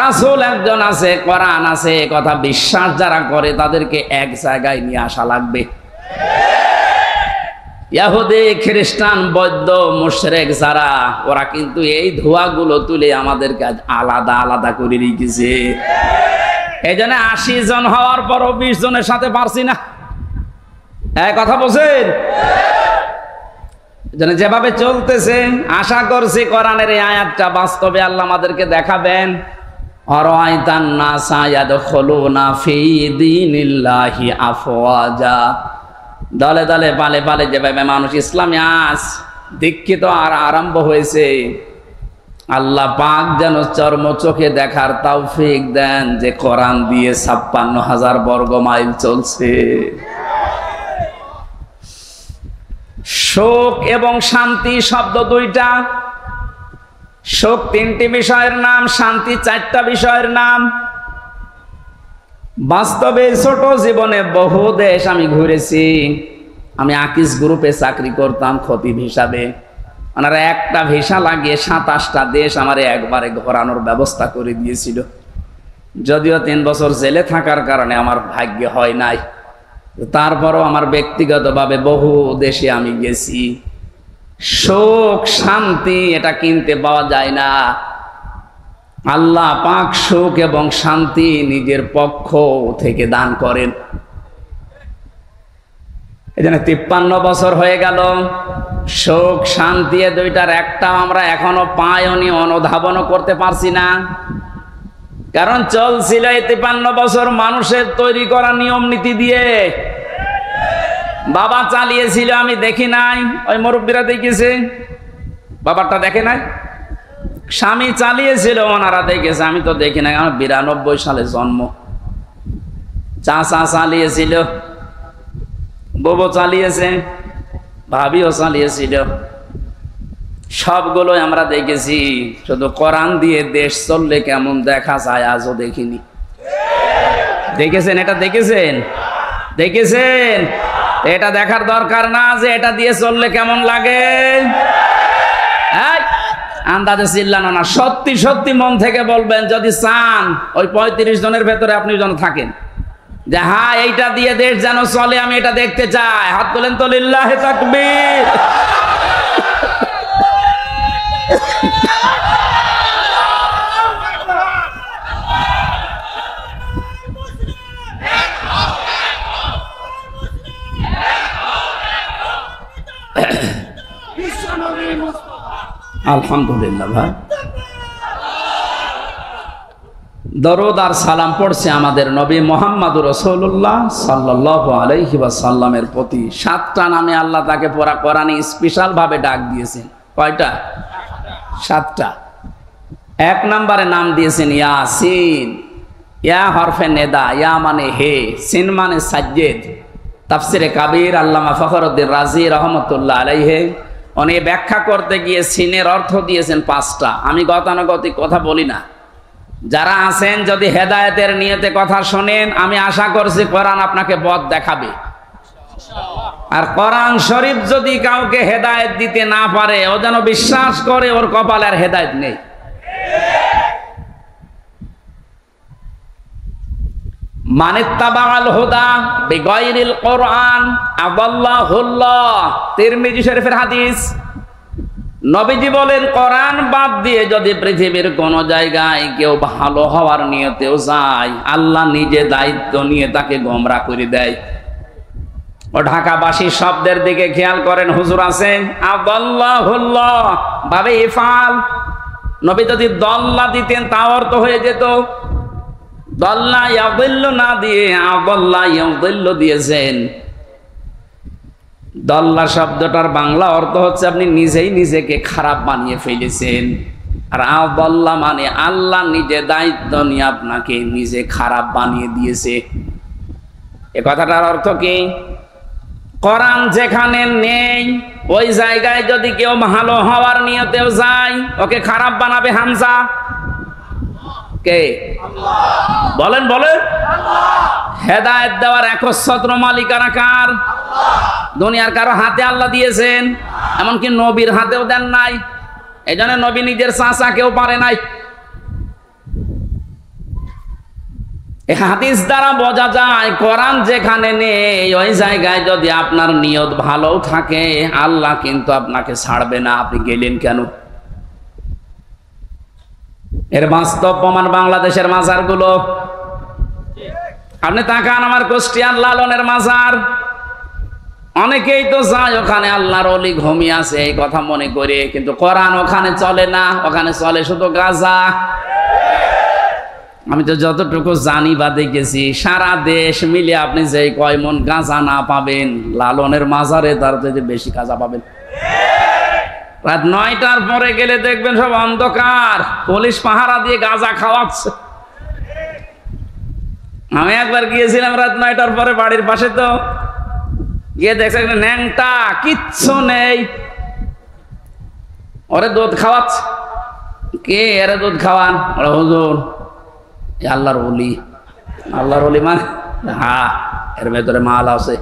রাসূল একজন আছে, কোরআন আছে, কথা বিশ্বাস যারা করে তাদেরকে এক জায়গায় নিয়ে আসা লাগবে। ইহুদি, খ্রিস্টান, বৌদ্ধ, মুশরিক যারা, ওরা কিন্তু এই ধোঁয়াগুলো তুলে আমাদেরকে আলাদা আলাদা করে রেখেছে। এই জন্য 80 জন হওয়ার পরও 20 জনের সাথে পারছি না। এক কথা বলছেন। যেভাবে চলতেছে আশা করছি কোরআনের এই আয়াতটা বাস্তবে আল্লাহ আমাদেরকে দেখাবেন। আরাআইতান নাসা ইয়াদখুলুনা ফি দীনিল্লাহি আফওয়াজা, দলে দলে পালে পালে যেভাবে মানুষ ইসলামে দীক্ষিত আর আরম্ভ হয়েছে, আল্লাহ পাক যেন চর্ম চোখে দেখার তৌফিক দেন যে কোরআন দিয়ে ৫৬,০০০ বর্গ মাইল চলছে। শোক এবং শান্তি শব্দ দুইটা। শোক ৩টি বিষয়ের নাম, শান্তি ৪টা বিষয়ের নাম। বাস্তবে ছোট জীবনে বহু দেশ আমি ঘুরেছি। আমি আকিস গ্রুপে চাকরি করতাম খতিব হিসাবে। ওনারা একটা ভিসা লাগিয়ে ২৭টা দেশ আমার একবারে ঘোরানোর ব্যবস্থা করে দিয়েছিল। যদিও ৩ বছর জেলে থাকার কারণে আমার ভাগ্য হয় নাই, তারপরও আমার ব্যক্তিগতভাবে বহু দেশে আমি গেছি। সুখ শান্তি এটা কিনতে পাওয়া যায় না। আল্লাহ পাক সুখ এবং শান্তি নিজের পক্ষ থেকে দান করেন। এজন্য ৫৩ বছর হয়ে গেল, সুখ শান্তি দুইটার একটা আমরা এখনো পাইনি, অনুধাবনও করতে পারছি না। কারণ চলছিল এই ৫৩ বছর মানুষের তৈরি করা নিয়ম নীতি দিয়ে। বাবা চালিয়েছিল, আমি দেখি নাই, ওই মুরব্বীরা দেখেছে। বাবারটা দেখে নাই, স্বামী চালিয়েছিল, ওনারা দেখেছে, আমি তো দেখি নাই। আমার ৯২ সালে জন্ম। চাচা চালিয়েছিল, বউ চালিয়েছে, ভাবিও চালিয়েছিল, সবগুলোই আমরা দেখেছি। শুধু কোরআন দিয়ে দেশ চললে কেমন দেখা যায় আজও দেখিনি। দেখেছেন? এটা দেখেছেন? দেখেছেন? এটা দেখার দরকার না যে এটা দিয়ে চললে কেমন লাগে? আন্দাজে চিল্লানো না, সত্যি সত্যি মন থেকে বলবেন। যদি চান ওই ৩৫ জনের ভেতরে আপনি যেন থাকেন যে হ্যাঁ এইটা দিয়ে দেশ যেন চলে, আমি এটা দেখতে চাই, হাত তোলেন তো, লিল্লাহি তাকবীর। আলহামদুলিল্লাহ ভাই, দরুদ আর সালাম পড়ছে আমাদের নবী মুহাম্মদুর রাসূলুল্লাহ সাল্লাল্লাহু আলাইহি ওয়াসাল্লামের প্রতি। ৭টা নামে আল্লাহ তাকে পুরা কোরআনে স্পেশাল ভাবে ডাক দিয়েছেন। কয়টা? ৭টা। ১ নম্বরে নাম দিয়েছেন ইয়াসিন। ইয়া হরফে নেদা, ইয়া মানে হে, সিন মানে সাজ্জেদ। তাফসিরে কাবীর আল্লামা ফখরুদ্দীন রাজি রহমতুল্লাহ আলাইহি উনি ব্যাখ্যা করতে গিয়ে সিনের অর্থ দিয়েছেন ৫টা। আমি গতানুগতিক কথা বলি না। যারা আছেন যদি হেদায়েতের নিয়তে কথা শোনেন, আমি আশা করছি কোরআন আপনাকে পথ দেখাবে। আর কোরআন শরীফ যদি কাউকে হেদায়েত দিতে না পারে, ও যেন বিশ্বাস করে ওর কপালে আর হেদায়েত নেই। মানিত্তাবাল হুদা বিগাইরিল কোরআন আদাল্লাহুল্লাহ। তিরমিজি শরীফের হাদিস। নবীজি বলেন, কোরআন বাদ দিয়ে যদি পৃথিবীর কোন জায়গায় কেউ ভালো হওয়ার নিয়তেও যায়, আল্লাহ নিজে দায়িত্ব নিয়ে তাকে গোমরা করে দেয়। ও ঢাকাবাসী শব্দের দিকে খেয়াল করেন, হুজুর আছেন আদাল্লাহুল্লাহ ভাবে ইফাল। নবী যদি দল্লা দিতেন তাও অর্থ হয়ে যেত। দল্লা ইয়াদিল্লু না দিয়ে আদাল্লা ইয়াদিল্লু দিয়েছেন। দল্লা শব্দটার বাংলা অর্থ হচ্ছে আপনি নিজেই নিজেকে খারাপ বানিয়ে ফেলেছেন। আর আদাল্লা মানে আল্লাহ নিজে দায়িত্ব নিয়ে আপনাকে নিজে খারাপ বানিয়ে দিয়েছে। এ কথাটার অর্থ কি? কোরআন যেখানে নেই ওই জায়গায় যদি কেউ ভালো হওয়ার নিয়তেও যায়, ওকে খারাপ বানাবে হামজা কে? বলেন বলেন। হেদায়েত দেওয়ার একচ্ছত্র মালিকানা কার? দুনিয়ার কারো হাতে আল্লাহ দিয়েছেন, এমনকি নবীর হাতেও দেন নাই। এই জন্য নবী নিজের চাচা কেউ পারে নাই। এই হাদিস দ্বারা বোঝা যায় কোরআন যেখানে নেই ওই জায়গায় যদি আপনার নিয়ত ভালো থাকে, আল্লাহ কিন্তু আপনাকে ছাড়বে না। আপনি গেলেন কেন? এর বাস্তব প্রমাণ বাংলাদেশের মাজারগুলো। আপনি তাকান, আমার কুষ্টিয়ার লালনের মাজার, অনেকেই তো যায় ওখানে আল্লাহর ওলি ঘুমিয়ে আছে এই কথা মনে করে, কিন্তু কোরআন ওখানে চলে না, ওখানে চলে শুধু গাঁজা। আমি তো যতটুকু জানি বা দেখেছি, সারা দেশ মিলে আপনি যে কয় মন গাঁজা না পাবেন, লালনের মাজারে তার থেকে বেশি গাঁজা পাবেন। রাত 9টার পরে গেলে দেখবেন সব অন্ধকার, পুলিশ পাহারা দিয়ে গাঁজা খাওয়াচ্ছে। আমি একবার গিয়েছিলাম রাত 9টার পরে বাড়ির পাশে, তো গিয়ে দেখছে একটা ন্যাংটা, কিচ্ছু নেই, ওরে দুধ খাওয়াচ্ছে। কে এরে দুধ খাওয়ান? ওরা হুজুর আল্লাহর ওলি। আল্লাহর ওলি মানে? হ্যাঁ, এর ভেতরে মাল আছে।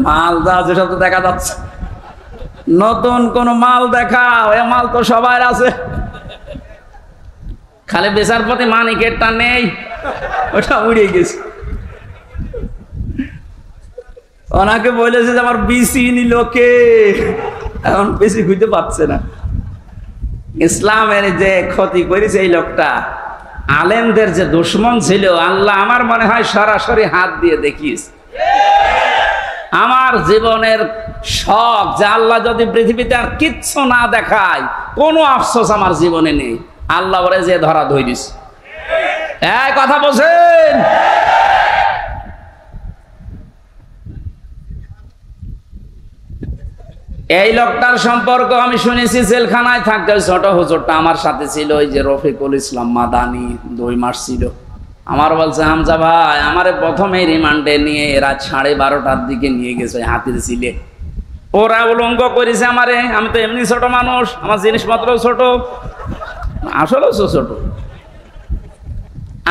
মাল যা আছে সব তো দেখা যাচ্ছে, নতুন কোন মাল দেখা? ওই মাল তো সবার আছে, খালি বেচার প্রতি মানিকেরটা নেই, ওটা উড়ে গেছে। ওনাকে বলেছে যে আমার বিসি নিল কে, এখন বেশি খুঁজতে পারছে না। ইসলামের যে ক্ষতি করেছে এই লোকটা, আলেমদের যে দুশ্মন ছিল, আল্লাহ আমার মনে হয় সরাসরি হাত দিয়ে দেখিস। আমার জীবনের শখ যে আল্লাহ যদি পৃথিবীতে আর কিচ্ছু না দেখায়, কোনো আফসোস আমার জীবনে নেই, আল্লাহ বলে যে ধরা ধরিস। এই কথা বলছেন? এই লোকটার সম্পর্ক আমি শুনেছি, জেলখানায় থাকতে ছোট হুজুরটা আমার সাথে ছিল, ওই যে রফিকুল ইসলাম মাদানি, 2 মাস ছিল। আমার বলছে, হামজা ভাই আমারে প্রথমে রিমান্ডে নিয়ে এরা 12:30টার দিকে নিয়ে গেছে হাতির ছিলে। ওরা উলঙ্গ করেছে আমারে, আমি তো এমনি ছোট মানুষ, আমার জিনিসপত্র ছোট, আসলেও ছোট।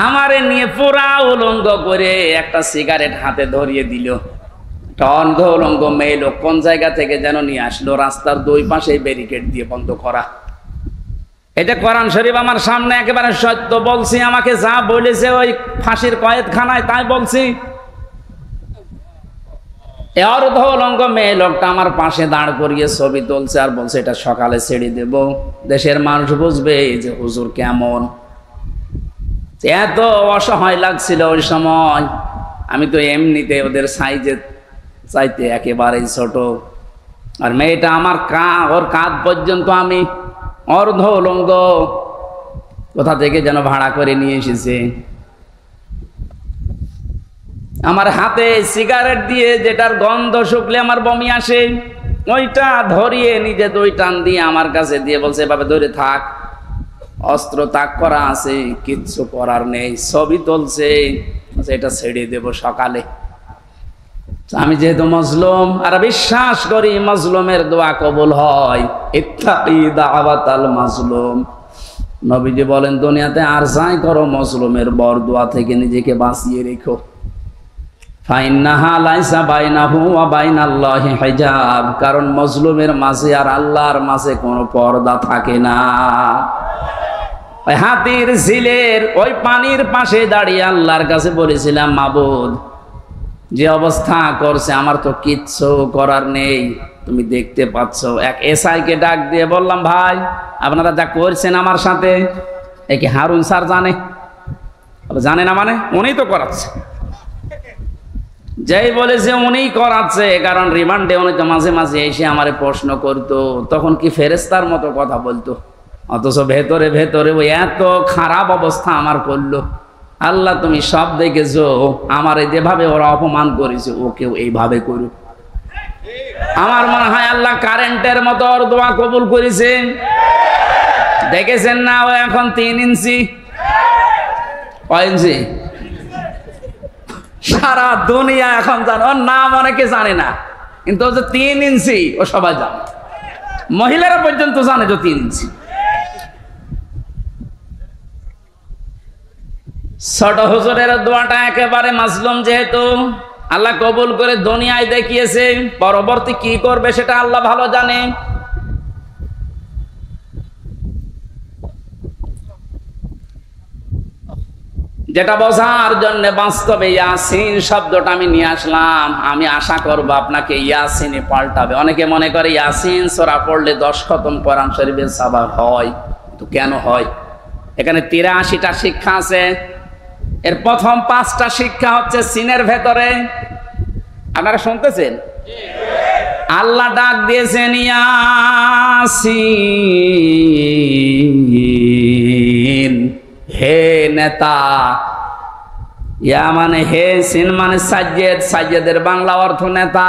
আমারে নিয়ে পুরা উলঙ্গ করে একটা সিগারেট হাতে ধরিয়ে দিল। অন্ধ উলঙ্গ মেয়ে লোক কোন জায়গা থেকে যেন নিয়ে আসলো, রাস্তার 2 পাশে ব্যারিকেড দিয়ে বন্ধ করা। এটা কোরআন শরীফ আমার সামনে, একেবারে সত্য বলছি। আমাকে যা বলেছে ওই ফাঁসির কয়েদখানায় তাই বলছি। অর্ধ উলঙ্গ মেয়ে লোকটা আমার পাশে দাঁড় করিয়ে ছবি তুলছে আর বলছে এটা সকালে ছেড়ে দেব, দেশের মানুষ বুঝবে যে হুজুর কেমন। এত অসহায় লাগছিল ওই সময়, আমি তো এমনিতে ওদের সাইজে চাইতে একেবারেই ছোট, আর মেয়েটা আমার ওর কাঁধ পর্যন্ত আমি অর্ধ উলঙ্গ, কোথা থেকে যেন ভাড়া করে নিয়ে এসেছে। আমার হাতে সিগারেট দিয়ে, যেটার গন্ধ শুকলে আমার বমি আসে, ওইটা ধরিয়ে নিজে 2 টান দিয়ে আমার কাছে দিয়ে বলছে এভাবে ধরে থাক, অস্ত্র তাক করা আছে, কিচ্ছু করার নেই। ছবি তুলছে, এটা ছেড়ে দেব সকালে। আমি যেহেতু মজলুম আর বিশ্বাস করি মজলুমের দোয়া কবুল হয়, ইত্তাকি দাওয়াতাল মাজলুম। নবীজি বলেন দুনিয়াতে আর যাই করো মজলুমের বরদোয়া থেকে নিজেকে বাঁচিয়ে রেখো। ফাইন্নাহা লাইসা বাইনাহু ওয়া বাইনাল্লাহি হিজাব, কারণ মজলুমের মাঝে আর আল্লাহর মাঝে কোনো পর্দা থাকে না। ওই হাতির ঝিলের ওই পানির পাশে দাঁড়িয়ে আল্লাহর কাছে বলেছিলাম, মাবুদ যে অবস্থা করছে আমার তো কিচ্ছু করার নেই, তুমি দেখতে পাচ্ছ। এক এসআইকে ডাক দিয়ে বললাম, ভাই আপনারা যা করছেন আমার সাথে, এ কি হারুন স্যার জানে? জানে না মানে? উনি তো করাচ্ছে। যেই বলেছে উনি করাচ্ছে, কারণ রিমান্ডে উনি তো মাঝে মাঝে এসে আমারে প্রশ্ন করতো, তখন কি ফেরেস্তার মতো কথা বলতো, অথচ ভেতরে ভেতরে ওই এত খারাপ অবস্থা আমার করলো। আল্লাহ তুমি সব দেখেছো, আমারে যেভাবে ওরা অপমান করেছে ওকেও এইভাবে করুক। আমার মনে হয় আল্লাহ কারেন্টের মতো ওর দোয়া কবুল করেছেন। দেখেছেন না, ও এখন 3 ইঞ্চি, কয় ইঞ্চি? সারা দুনিয়া এখন জানে, ওর নাম অনেকে জানে না, কিন্তু ও যে 3 ইঞ্চি ও সবাই জানে, মহিলারা পর্যন্ত জানে যে 3 ইঞ্চি। ছোট হুজুরের দোয়াটা একেবারে মাজলুম, যেহেতু আল্লাহ কবুল করে দুনিয়ায় দেখিয়েছে, পরবর্তী কি করবে সেটা আল্লাহ ভালো জানে। যেটা বোঝার জন্য বাস্তবে ইয়াসিন শব্দটা আমি নিয়ে আসলাম। আমি আশা করব আপনাকে ইয়াসিনে পাল্টাবে। অনেকে মনে করে ইয়াসিন সূরা পড়লে 10 খতম কোরআন শরীফের সওয়াব হয়, তো কেন হয়? এখানে 83টা শিক্ষা আছে। এর প্রথম 5টা শিক্ষা হচ্ছে সিনের ভেতরে। আপনারা শুনতেছেন? আল্লাহ ডাক দিয়েছেন ইয়াসিন, হে নেতা। ইয়া মানে হে, সিন মানে সাজ্জেদ, সাজ্জেদের বাংলা অর্থ নেতা।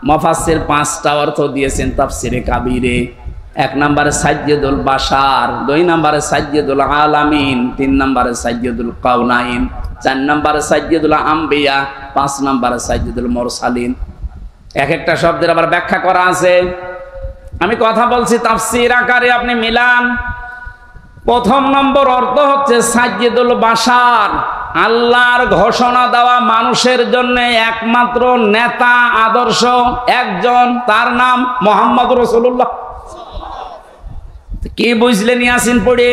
মুফাসসির 5টা অর্থ দিয়েছেন তাফসিরে কাবীরে। 1 নম্বরে সাজ্জেদুল বাশার, 2 নম্বরে সাজ্জেদুল আলামিন, 3 নম্বরে সাজ্জেদুল কাউনাইন, 4 নম্বরে সাজ্জেদুল আম্বিয়া, 5 নম্বরে সাজ্জেদুল মুরসালিন। এক একটা শব্দের আবার ব্যাখ্যা করা আছে। আমি কথা বলছি তাফসীর আকারে, আপনি মিলান। প্রথম নম্বর অর্থ হচ্ছে সাজ্জেদুল বাশার, আল্লাহর ঘোষণা দেওয়া মানুষের জন্য একমাত্র নেতা আদর্শ একজন, তার নাম মুহাম্মদ রাসূলুল্লাহ। কি বুঝলেন ইয়াসিন পড়ে?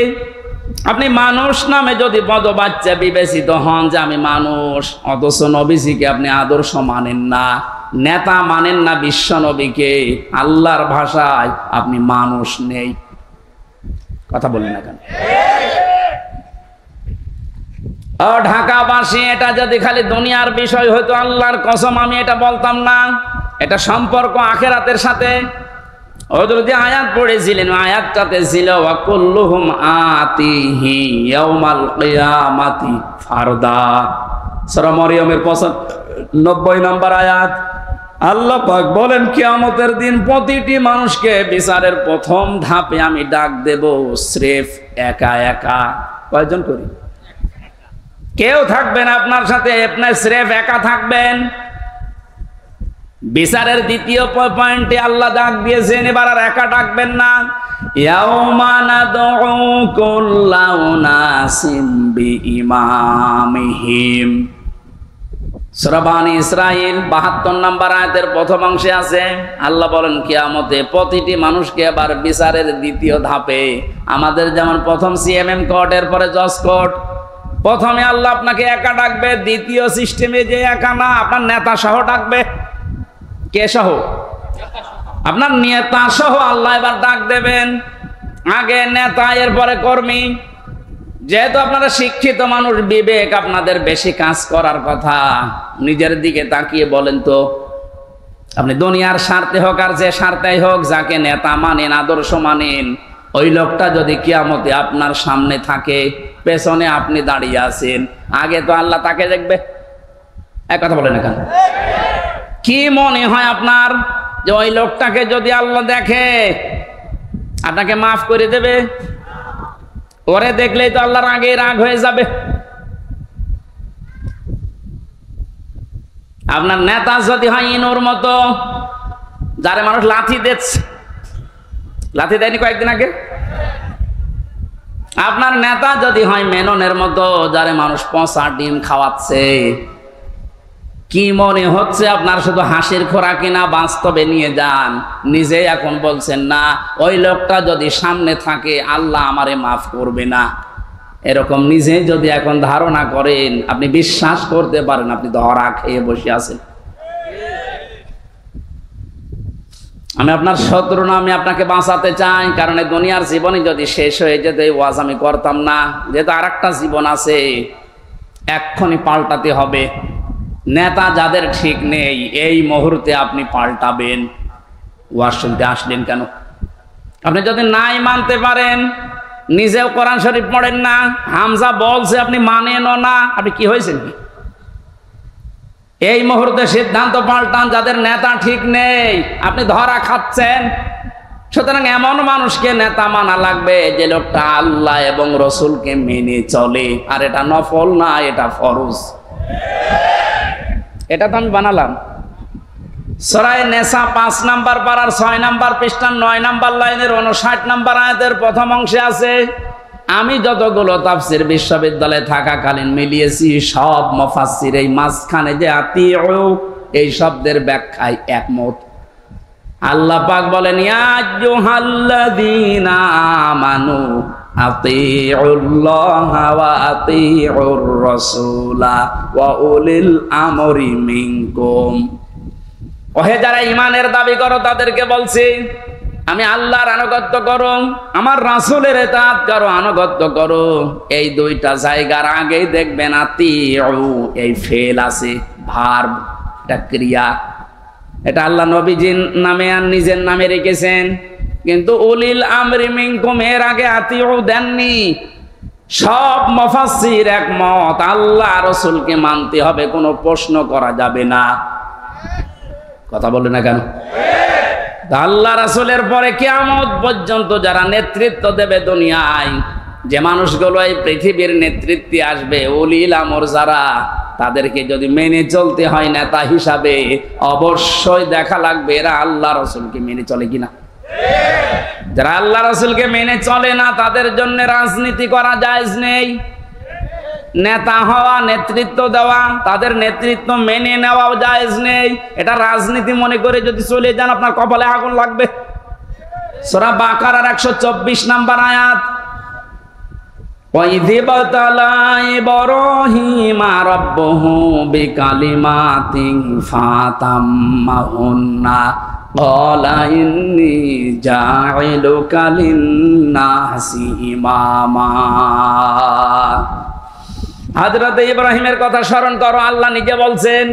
আপনি মানুষ নামে যদি পদবাচ্চা বিবেচিত হন যে আমি মানুষ, অথচ নবীজিকে আপনি আদর্শ মানেন না, নেতা মানেন না বিশ্ব নবীকে, আল্লাহর ভাষায় আপনি মানুষ নেই। কথা বললেন না কেন? ও ঢাকাবাসী, এটা যদি খালি দুনিয়ার বিষয় হয়তো আল্লাহর কসম আমি এটা বলতাম না। এটা সম্পর্ক আখিরাতের সাথে। ওদের যে আয়াত পড়েছিলেন, আয়াতটাতে ছিল ওয়া কুল্লুহুম আতিহি ইয়াউমাল কিয়ামাতি ফারদা। সূরা মরিয়মের 95 নম্বর আয়াত। আল্লাহ পাক বলেন কিয়ামতের দিন প্রতিটি মানুষকে বিচারের প্রথম ধাপে আমি ডাক দেব স্রেফ একা একা। কয়জন করি? কেউ থাকবেন আপনার সাথে, আপনি স্রেফ একা থাকবেন। বিচারের দ্বিতীয় পয়েন্টে আল্লাহ ডাক দিয়েছেন এবার আর একা ডাকবেন না। ইয়াউমা নাদউ কুল্লা উনাসিম বিইমামিহিম। সূরা বানী ইসরাঈল 72 নম্বর আয়াতের প্রথম অংশে আছে। আল্লাহ বলেন কিয়ামতে প্রতিটি মানুষকে আবার বিচারের দ্বিতীয় ধাপে, আমাদের যেমন প্রথম সিএমএম কোর্ট, এরপরে জজ কোর্ট, প্রথমে আল্লাহ আপনাকে একা ডাকবে, দ্বিতীয় সিস্টেমে যে একা না, আপনার নেতা সহ ডাকবে। কে সহ? আপনার নেতা সহ আল্লাহ এবার ডাক দেবেন। আগে নেতা, এরপরে কর্মী। যেহেতু আপনারা শিক্ষিত মানুষ, বিবেক আপনাদের বেশি কাজ করার কথা, নিজের দিকে তাকিয়ে বলেন তো, আপনি দুনিয়ার স্বার্থে হোক আর যে স্বার্থেই হোক, যাকে নেতা মানেন, আদর্শ মানেন, ওই লোকটা যদি কিয়ামতে আপনার সামনে থাকে, পেছনে আপনি দাঁড়িয়ে আছেন, আগে তো আল্লাহ তাকে দেখবে। এক কথা বলেন এখানে, কি মনে হয় আপনার যে ওই লোকটাকে যদি আল্লাহ দেখে আপনাকে মাফ করে দেবে? ওরে দেখলেই তো আল্লাহর আগে রাগ হয়ে যাবে। আপনার নেতা যদি হয় ইনুর মতো, যারে মানুষ লাথি দিচ্ছে, লাথি দেয়নি কয়েকদিন আগে? আপনার নেতা যদি হয় মেননের মতো, যারে মানুষ পচা ডিম খাওয়াচ্ছে, কি মনে হচ্ছে আপনার? শুধু হাসির খোরাকি না, বাস্তবে নিয়ে যান। নিজে এখন বলছেন না, ওই লোকটা যদি সামনে থাকে আল্লাহ আমারে মাফ করবে না, এরকম নিজে যদি এখন ধারণা করেন, আপনি বিশ্বাস করতে পারেন আপনি ধরা খেয়ে বসে আছেন। আমি আপনার শত্রু না, আমি আপনাকে বাঁচাতে চাই। কারণ এই দুনিয়ার জীবনে যদি শেষ হয়ে যেত, এই ওয়াজ আমি করতাম না। যেহেতু আর একটা জীবন আছে, এক্ষুনি পাল্টাতে হবে। নেতা যাদের ঠিক নেই, এই মুহূর্তে আপনি পাল্টাবেন। ওয়াজ শুনতে আসলেন কেন? আপনি যদি নাই মানতে পারেন, নিজেও কোরআন শরীফ পড়েন না, হামজা বলছে আপনি মানেনও না, আপনি কি হয়েছেন? কি এই মুহূর্তে সিদ্ধান্ত পাল্টান। যাদের নেতা ঠিক নেই, আপনি ধরা খাচ্ছেন। সুতরাং এমন মানুষকে নেতা মানা লাগবে যে লোকটা আল্লাহ এবং রসুলকে মেনে চলে। আর এটা নফল না, এটা ফরজ। এটা তো আমি বানালাম। সূরা নেসা 5 নাম্বার পারার 6 নাম্বার পৃষ্ঠার 9 নাম্বার লাইনের 59 নাম্বার আয়াতের প্রথম অংশে আছে। আমি যতগুলো তাফসীর বিশ্ববিদ্যালয়ে থাকাকালীন মিলিয়েছি, সব মুফাসসির এই মাঝখানে যে আতিউ এই শব্দের ব্যাখ্যায় একমত। আল্লাহ পাক বলেন ইয়া আইয়ুহাল্লাযীনা আমানু আতিউল্লাহা ওয়া আতিউর রাসূলা ওয়া উলিল আমরি মিনকুম। ওহে যারা ঈমানের দাবি করো, তাদেরকে বলছি আমি আল্লাহর আনুগত্য করো, আমার রাসূলের ইতাআত করো, আনুগত্য করো। এই দুইটা জায়গার আগেই দেখবেন আতিউ এই ফেল আছে, ভার্ব, এটা ক্রিয়া। এটা আল্লাহ নবীজির নামে আর নিজের নামে রেখেছেন, কিন্তু উলিল আমরি মিনকুম এর আগে আতিউ দেননি। সব মুফাসসির একমত, আল্লাহ রাসূলকে মানতে হবে, কোনো প্রশ্ন করা যাবে না। কথা বলে না কেন? আল্লাহ রাসূলের পরে কিয়ামত পর্যন্ত যারা নেতৃত্ব দেবে দুনিয়ায়, যে মানুষগুলো এই পৃথিবীর নেতৃত্বে আসবে, উলিল আমর যারা, তাদেরকে যদি মেনে চলতে হয় নেতা হিসাবে, অবশ্যই দেখা লাগবে এরা আল্লাহ রাসূলকে মেনে চলে কিনা। যারা আল্লাহ রাসূলকে মেনে চলে না, তাদের জন্য রাজনীতি করা জায়েজ নেই। নেতা হওয়া, নেতৃত্ব দেওয়া, তাদের নেতৃত্ব মেনে নেওয়াও জায়েজ নেই। এটা রাজনীতি মনে করে যদি চলে যান, আপনার কপালে আগুন লাগবে। সূরা বাকারার 124 নম্বর আয়াত, وَإِذِ ابْتَلَى إِبْرَاهِيمَ رَبُّهُ بِكَلِمَاتٍ فَأَتَمَّهُنَّ قَالَ إِنِّي جَاعِلُكَ لِلنَّاسِ إِمَامًا। হযরত ইব্রাহিমের কথা স্মরণ করো। আল্লাহ নিজে বলছেন,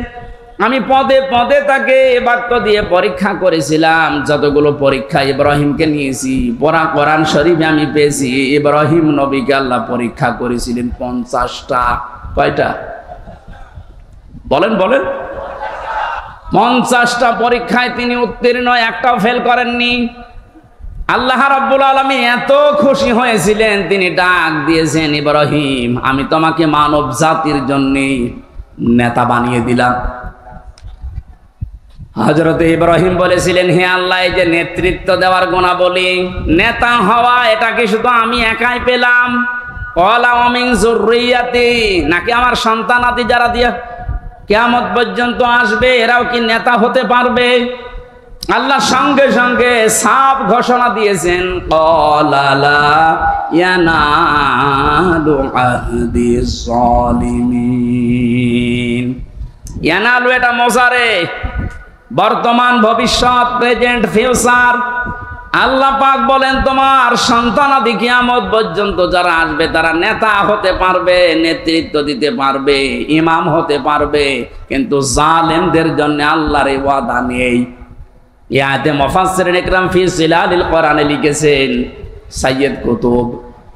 আমি পদে পদে তাকে বাক্য দিয়ে পরীক্ষা করেছিলাম। যতগুলো পরীক্ষা ইব্রাহিমকে নিয়েছি, কোরআন শরীফে আমি পেয়েছি ইব্রাহিম নবীকে আল্লাহ পরীক্ষা করেছিলেন 50টা। কয়টা বলেন বলেন? 50টা পরীক্ষায় তিনি উত্তীর্ণ, একটাও ফেল করেননি। আল্লাহ রাব্বুল আলামিন এত খুশি হয়েছিলেন, তিনি ডাক দিয়েছেন, ইব্রাহিম আমি তোমাকে মানব জাতির জন্য নেতা বানিয়ে দিলাম। হযরত ইব্রাহিম বলেছিলেন, হে আল্লাহ, এই যে নেতৃত্ব দেওয়ার গুণাবলী, নেতা হওয়া, এটা কি শুধু আমি একাই পেলাম? ক্বালা ওয়া মিন যুররিয়াতি, নাকি আমার সন্তানাদি যারা দিয়া কিয়ামত পর্যন্ত আসবে এরাও কি নেতা হতে পারবে? আল্লাহ সঙ্গে সঙ্গে সাফ ঘোষণা দিয়েছেন, ক্বালা লা ইয়ানালু আহদিজ জালিমিন। ইয়ানালু এটা মোজারে, বর্তমান, ভবিষ্যৎ, প্রেজেন্ট, ফিউচার। আল্লাহ পাক বলেন, তোমার সন্তানাদি কিয়ামত পর্যন্ত যারা আসবে তারা নেতা হতে পারবে, নেতৃত্ব দিতে পারবে, ইমাম হতে পারবে, কিন্তু জালেমদের জন্য আল্লাহর এই ওয়াদা নেই। ইয়াতে মুফাসসিরিন ইকরাম ফি জিলালিল কোরআনে লিখেছেন সাইয়্যিদ কুতুব,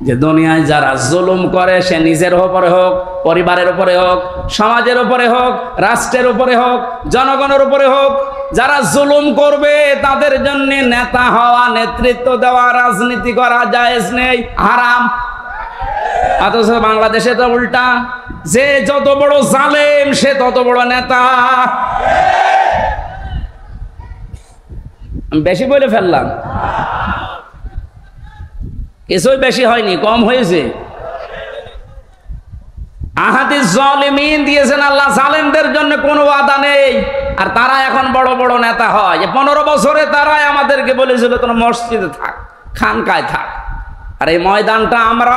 যে দুনিয়ায় যারা জুলুম করে, সে নিজের উপরে হোক, পরিবারের উপরে হোক, সমাজের উপরে হোক, রাষ্ট্রের উপরে হোক, জনগণের উপরে হোক, যারা জুলুম করবে তাদের জন্য নেতা হওয়া, নেতৃত্ব দেওয়া, রাজনীতি করা জায়েজ নেই, হারাম। অথচ বাংলাদেশে তো উল্টা, যে যত বড় জালেম সে তত বড় নেতা। বেশি বলে ফেললাম? কিছুই বেশি হয়নি, কম হয়েছে। আহাদিস জালিমিন দিয়েছেন আল্লাহ, জালেমদের জন্য কোনো ওয়াদা নেই। আর তারা এখন বড় বড় নেতা হয়। 15 বছরে তারাই আমাদেরকে বলেছিল তোমরা মসজিদে থাক, খানকায় থাক। আর এই ময়দানটা আমরা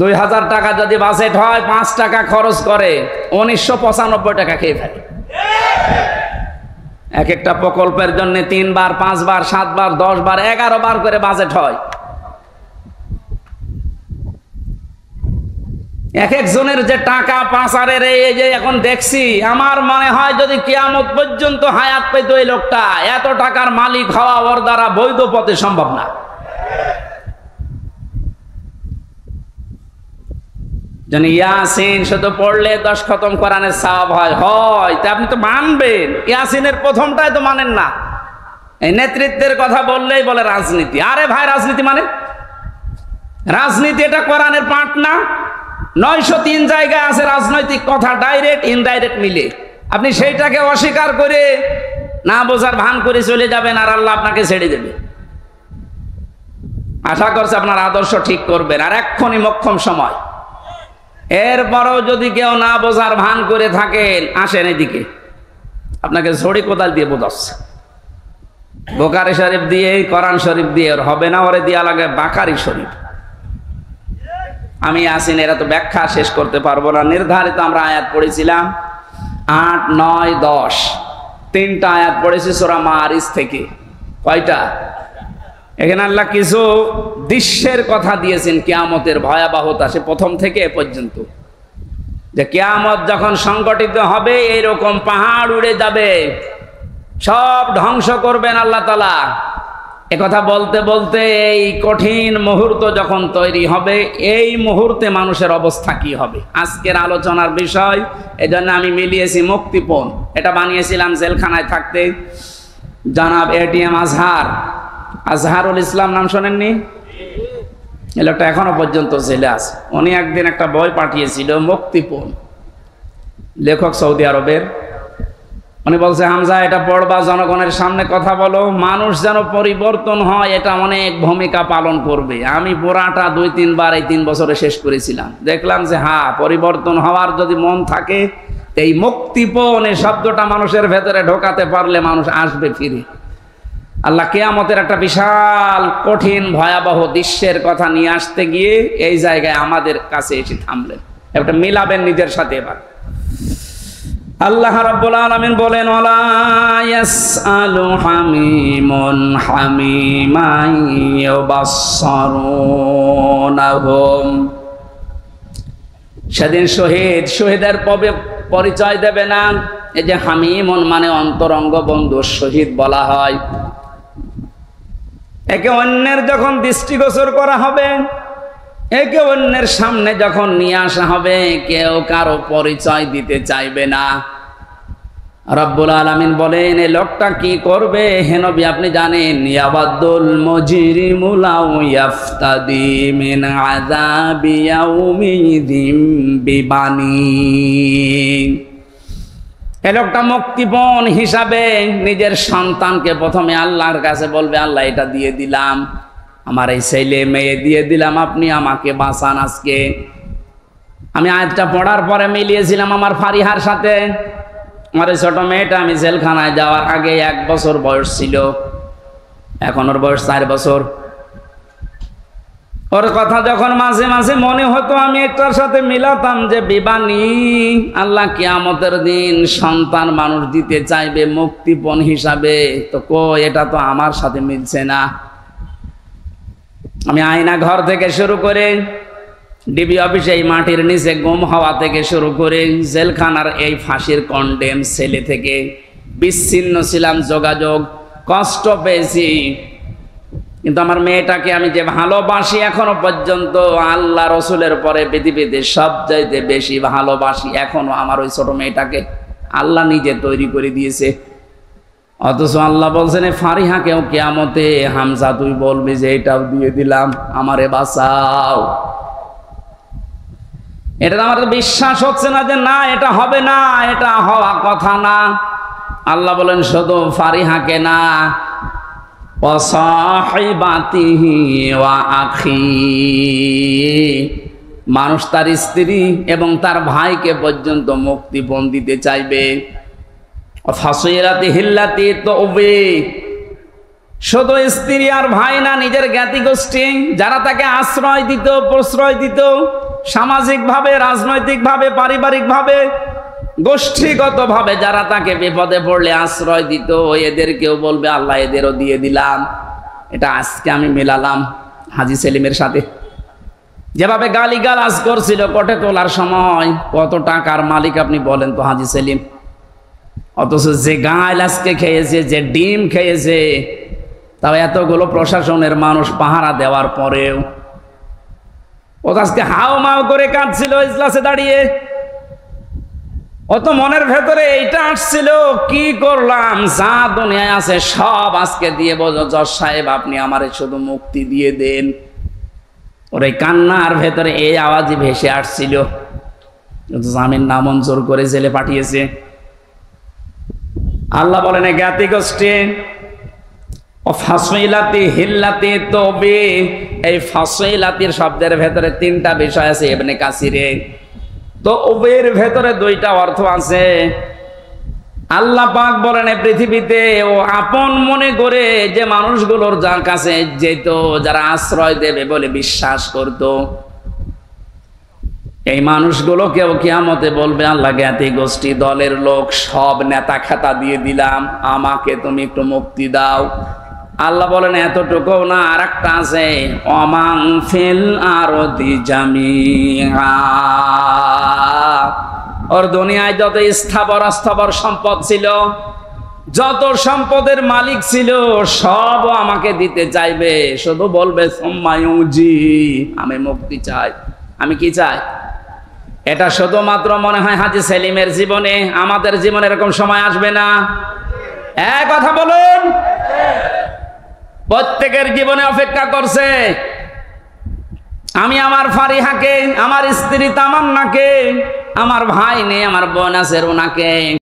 2000 টাকা যদি বাজেট হয়, 5 টাকা খরচ করে 1995 টাকা খেয়ে ফেলে। এক একটা প্রকল্পের জন্য 3 বার, 5 বার, 7 বার, 10 বার, 11 বার করে বাজেট হয়। এক একজনের যে টাকা পাচারের, এই যে এখন দেখছি, আমার মনে হয় যদি কিয়ামত পর্যন্ত হায়াত পেত এই লোকটা, এত টাকার মালিক হওয়া ওর দ্বারা বৈধ পথে সম্ভব না। জানি ইয়াসিন শুধু পড়লে 10 খতম কোরআনের সওয়াব হয়, তা আপনি তো মানবেন। ইয়াসিনের প্রথমটাই তো মানেন না। এই নেতৃত্বের কথা বললেই বলে রাজনীতি। আরে ভাই, রাজনীতি মানে রাজনীতি এটা কোরআনের পাঠ না। 903 জায়গায় আছে রাজনৈতিক কথা, ডাইরেক্ট ইনডাইরেক্ট মিলে। আপনি সেইটাকে অস্বীকার করে না বোঝার ভান করে চলে যাবেন, আর আল্লাহ আপনাকে ছেড়ে দেবে। আশা করছে আপনার আদর্শ ঠিক করবেন, আর এক্ষুনি মোক্ষম সময়। এরপরও যদি কেউ না বোঝার ভান করে থাকেন, আসেন এদিকে, আপনাকে ঝড়ি কোদাল দিয়ে বোঝাচ্ছে। বুখারী শরীফ দিয়ে, কোরআন শরীফ দিয়ে হবে না, ওরে দিয়া লাগে বাকারি শরীফ। আমি আসিন, এরা তো ব্যাখ্যা শেষ করতে পারবো না। নির্ধারিত আমরা আয়াত পড়েছিলাম 8, 9, 10, 3টা আয়াত পড়েছি সূরা মারিজ থেকে। কয়টা? এখানে আল্লাহ কিছু দৃশ্যের কথা দিয়েছেন, কিয়ামতের ভয়াবহতা, সে প্রথম থেকে এ পর্যন্ত। যে কিয়ামত যখন সংগঠিত হবে, এইরকম পাহাড় উড়ে যাবে, সব ধ্বংস করবেন আল্লাহ তাআলা। একথা বলতে বলতে এই কঠিন মুহূর্ত যখন তৈরি হবে, এই মুহূর্তে মানুষের অবস্থা কি হবে আজকের আলোচনার বিষয়। এজন্য আমি মিলিয়েছি মুক্তিপণ। এটা বানিয়েছিলাম জেলখানায় থাকতে। জনাব এটিএম আজহারুল ইসলাম নাম শোনেননি? এই লোকটা এখনো পর্যন্ত জেলে আছে। উনি একদিন একটা বই পাঠিয়েছিল মুক্তিপণ, লেখক সৌদি আরবের। উনি বলছে, হামজা এটা পড়বা, জনগণের সামনে কথা বলো, মানুষ যেন পরিবর্তন হয়, এটা অনেক ভূমিকা পালন করবে। আমি পুরাটা 2-3 বার এই 3 বছরে শেষ করেছিলাম। দেখলাম যে হ্যাঁ, পরিবর্তন হওয়ার যদি মন থাকে, এই মুক্তিপণ এই শব্দটা মানুষের ভেতরে ঢোকাতে পারলে মানুষ আসবে ফিরে। আল্লাহ কিয়ামতের একটা বিশাল কঠিন ভয়াবহ দৃশ্যের কথা নিয়ে আসতে গিয়ে এই জায়গায় আমাদের কাছে এসে থামলেন। একটা মিলাবেন নিজের সাথে। এবার আল্লাহ রাব্বুল আলামিন বলেন, ওয়ালা ইয়াসআলু হামিমুন হামিমান ইউবাসসারুনহুম। সেদিন শহীদের পরিচয় দেবে না। এই যে হামিমুন মানে অন্তরঙ্গ বন্ধু, শহীদ বলা হয়। একে অন্যের যখন দৃষ্টিগোচর করা হবে, একে অন্যের সামনে যখন নিয়ে আসা হবে, কেউ কারো পরিচয় দিতে চাইবে না। রব্বুল আলামিন বলেন, এই লোকটা কি করবে হে নবী আপনি জানেন? ইয়াবাদুল মুজরিমু লাউ ইয়াফতাদি মিন আযাবি ইয়াউমিযিম বিবানিন। এই লোকটা মুক্তিপণ হিসাবে নিজের সন্তানকে প্রথমে আল্লাহর কাছে বলবে, আল্লাহ এটা দিয়ে দিলাম, আমার এই ছেলে মেয়ে দিয়ে দিলাম, আপনি আমাকে বাঁচান আজকে। আমি আয়াতটা পড়ার পরে মিলিয়েছিলাম আমার ফারিহার সাথে। আমার এই ছোট মেয়েটা আমি জেলখানায় যাওয়ার আগে 1 বছর বয়স ছিল, এখন ওর বয়স 4 বছর। ওর কথা যখন মাঝে মাঝে মনে হতো, আমি একটার সাথে মিলাতাম যে বিবানী, আল্লাহ কিয়ামতের দিন সন্তান মানুষ দিতে চাইবে মুক্তিপণ হিসাবে, তো এটা তো আমার সাথে মিলছে না। আমি আয়না ঘর থেকে শুরু করে ডিবি অফিসে এই মাটির নিচে গুম হওয়া থেকে শুরু করে জেলখানার এই ফাঁসির কন্ডেম ছেলে থেকে বিচ্ছিন্ন ছিলাম, যোগাযোগ কষ্ট পেয়েছি। কিন্তু আমার মেয়েটাকে আমি যে ভালোবাসি এখনো পর্যন্ত, আল্লাহ রসুলের পরে পৃথিবীতে সবচাইতে বেশি ভালোবাসি এখনো আমার ওই ছোট মেয়েটাকে। আল্লাহ নিজে তৈরি করে দিয়েছে। অথচ আল্লাহ বলছেন ফারিহাকেও কিয়ামতে, হামজা তুই বলবি যে এটাও দিয়ে দিলাম, আমারে বাঁচাও। এটা আমার বিশ্বাস হচ্ছে না যে না এটা হবে না, এটা হওয়া কথা না। আল্লাহ বলেন শুধু ফারিহাকে না, ওয়াসাহিবাতিহি ওয়া আখি, মানুষ তার স্ত্রী এবং তার ভাইকে পর্যন্ত মুক্তিপণ দিতে চাইবে। ফাসিলাতি হিল্লাতি তওবি, শুধু স্ত্রী আর ভাই না, নিজের জ্ঞাতি গোষ্ঠী যারা তাকে আশ্রয় দিত, প্রশ্রয় দিত, সামাজিকভাবে, রাজনৈতিকভাবে, পারিবারিকভাবে, গোষ্ঠীগতভাবে যারা তাকে বিপদে পড়লে আশ্রয় দিত, এদেরকেও বলবে আল্লাহ এদেরও দিয়ে দিলাম। এটা আজকে আমি মেলালাম হাজী সেলিমের সাথে। যেভাবে গালিগালাজ করছিল কোর্টে তোলার সময়, কত টাকার মালিক আপনি বলেন তো হাজী সেলিম। অথচ যে গাল আজকে খেয়েছে, যে ডিম খেয়েছে, তাও এতগুলো প্রশাসনের মানুষ পাহারা দেওয়ার পরেও ও আজকে হাও মাও করে কাঁদছিল ইজলাসে দাঁড়িয়ে। অত মনের ভেতরে এইটা আসছিল, কি করলাম, যা দুনিয়ায় আছে সব আজকে দিয়ে বলো জজ সাহেব আপনি আমারে শুধু মুক্তি দিয়ে দেন। ওর এই কান্নার ভেতরে এই আওয়াজই ভেসে আসছিল। জামিন নামঞ্জুর করে জেলে পাঠিয়েছে। আল্লাহ বলেন জ্ঞাতি গোষ্ঠী ও ফাসিলাতি হিল্লাতি তওবি, এই ফাসিলাতির শব্দের ভেতরে 3টা বিষয় আছে ইবনে কাসিরে। তওবির ভেতরে 2টা অর্থ আছে। আল্লাহ পাক বলেন এই পৃথিবীতে ও আপন মনে করে যে মানুষগুলোর যার কাছে যেত, যারা আশ্রয় দেবে বলে বিশ্বাস করত, এই মানুষগুলোকেও কিয়ামতে বলবে আল্লাহ জ্ঞাতি গোষ্ঠী দলের লোক সব নেতা খেতা দিয়ে দিলাম, আমাকে তুমি একটু মুক্তি দাও। আল্লাহ বলেন এতটুকু না, আর একটা আছে, ওমান ফিল আরদি জামিআ, ওর দুনিয়ায় যত স্থাবর অস্থাবর সম্পদ ছিল যত সম্পদের মালিক ছিল সব আমাকে দিতে চাইবে, শুধু বলবে সোম্মায়ুজি, আমি মুক্তি চাই। আমি কি চাই? এটা শুধুমাত্র মনে হয় হাজী সেলিমের জীবনে, আমাদের জীবনে এরকম সময় আসবে না? এক কথা বলুন। প্রত্যেকের জীবনে অপেক্ষা করছে। আমি আমার ফারিহাকে, আমার স্ত্রী তামান্নাকে, আমার ভাই নেই, আমার বোন আছে রুনাকে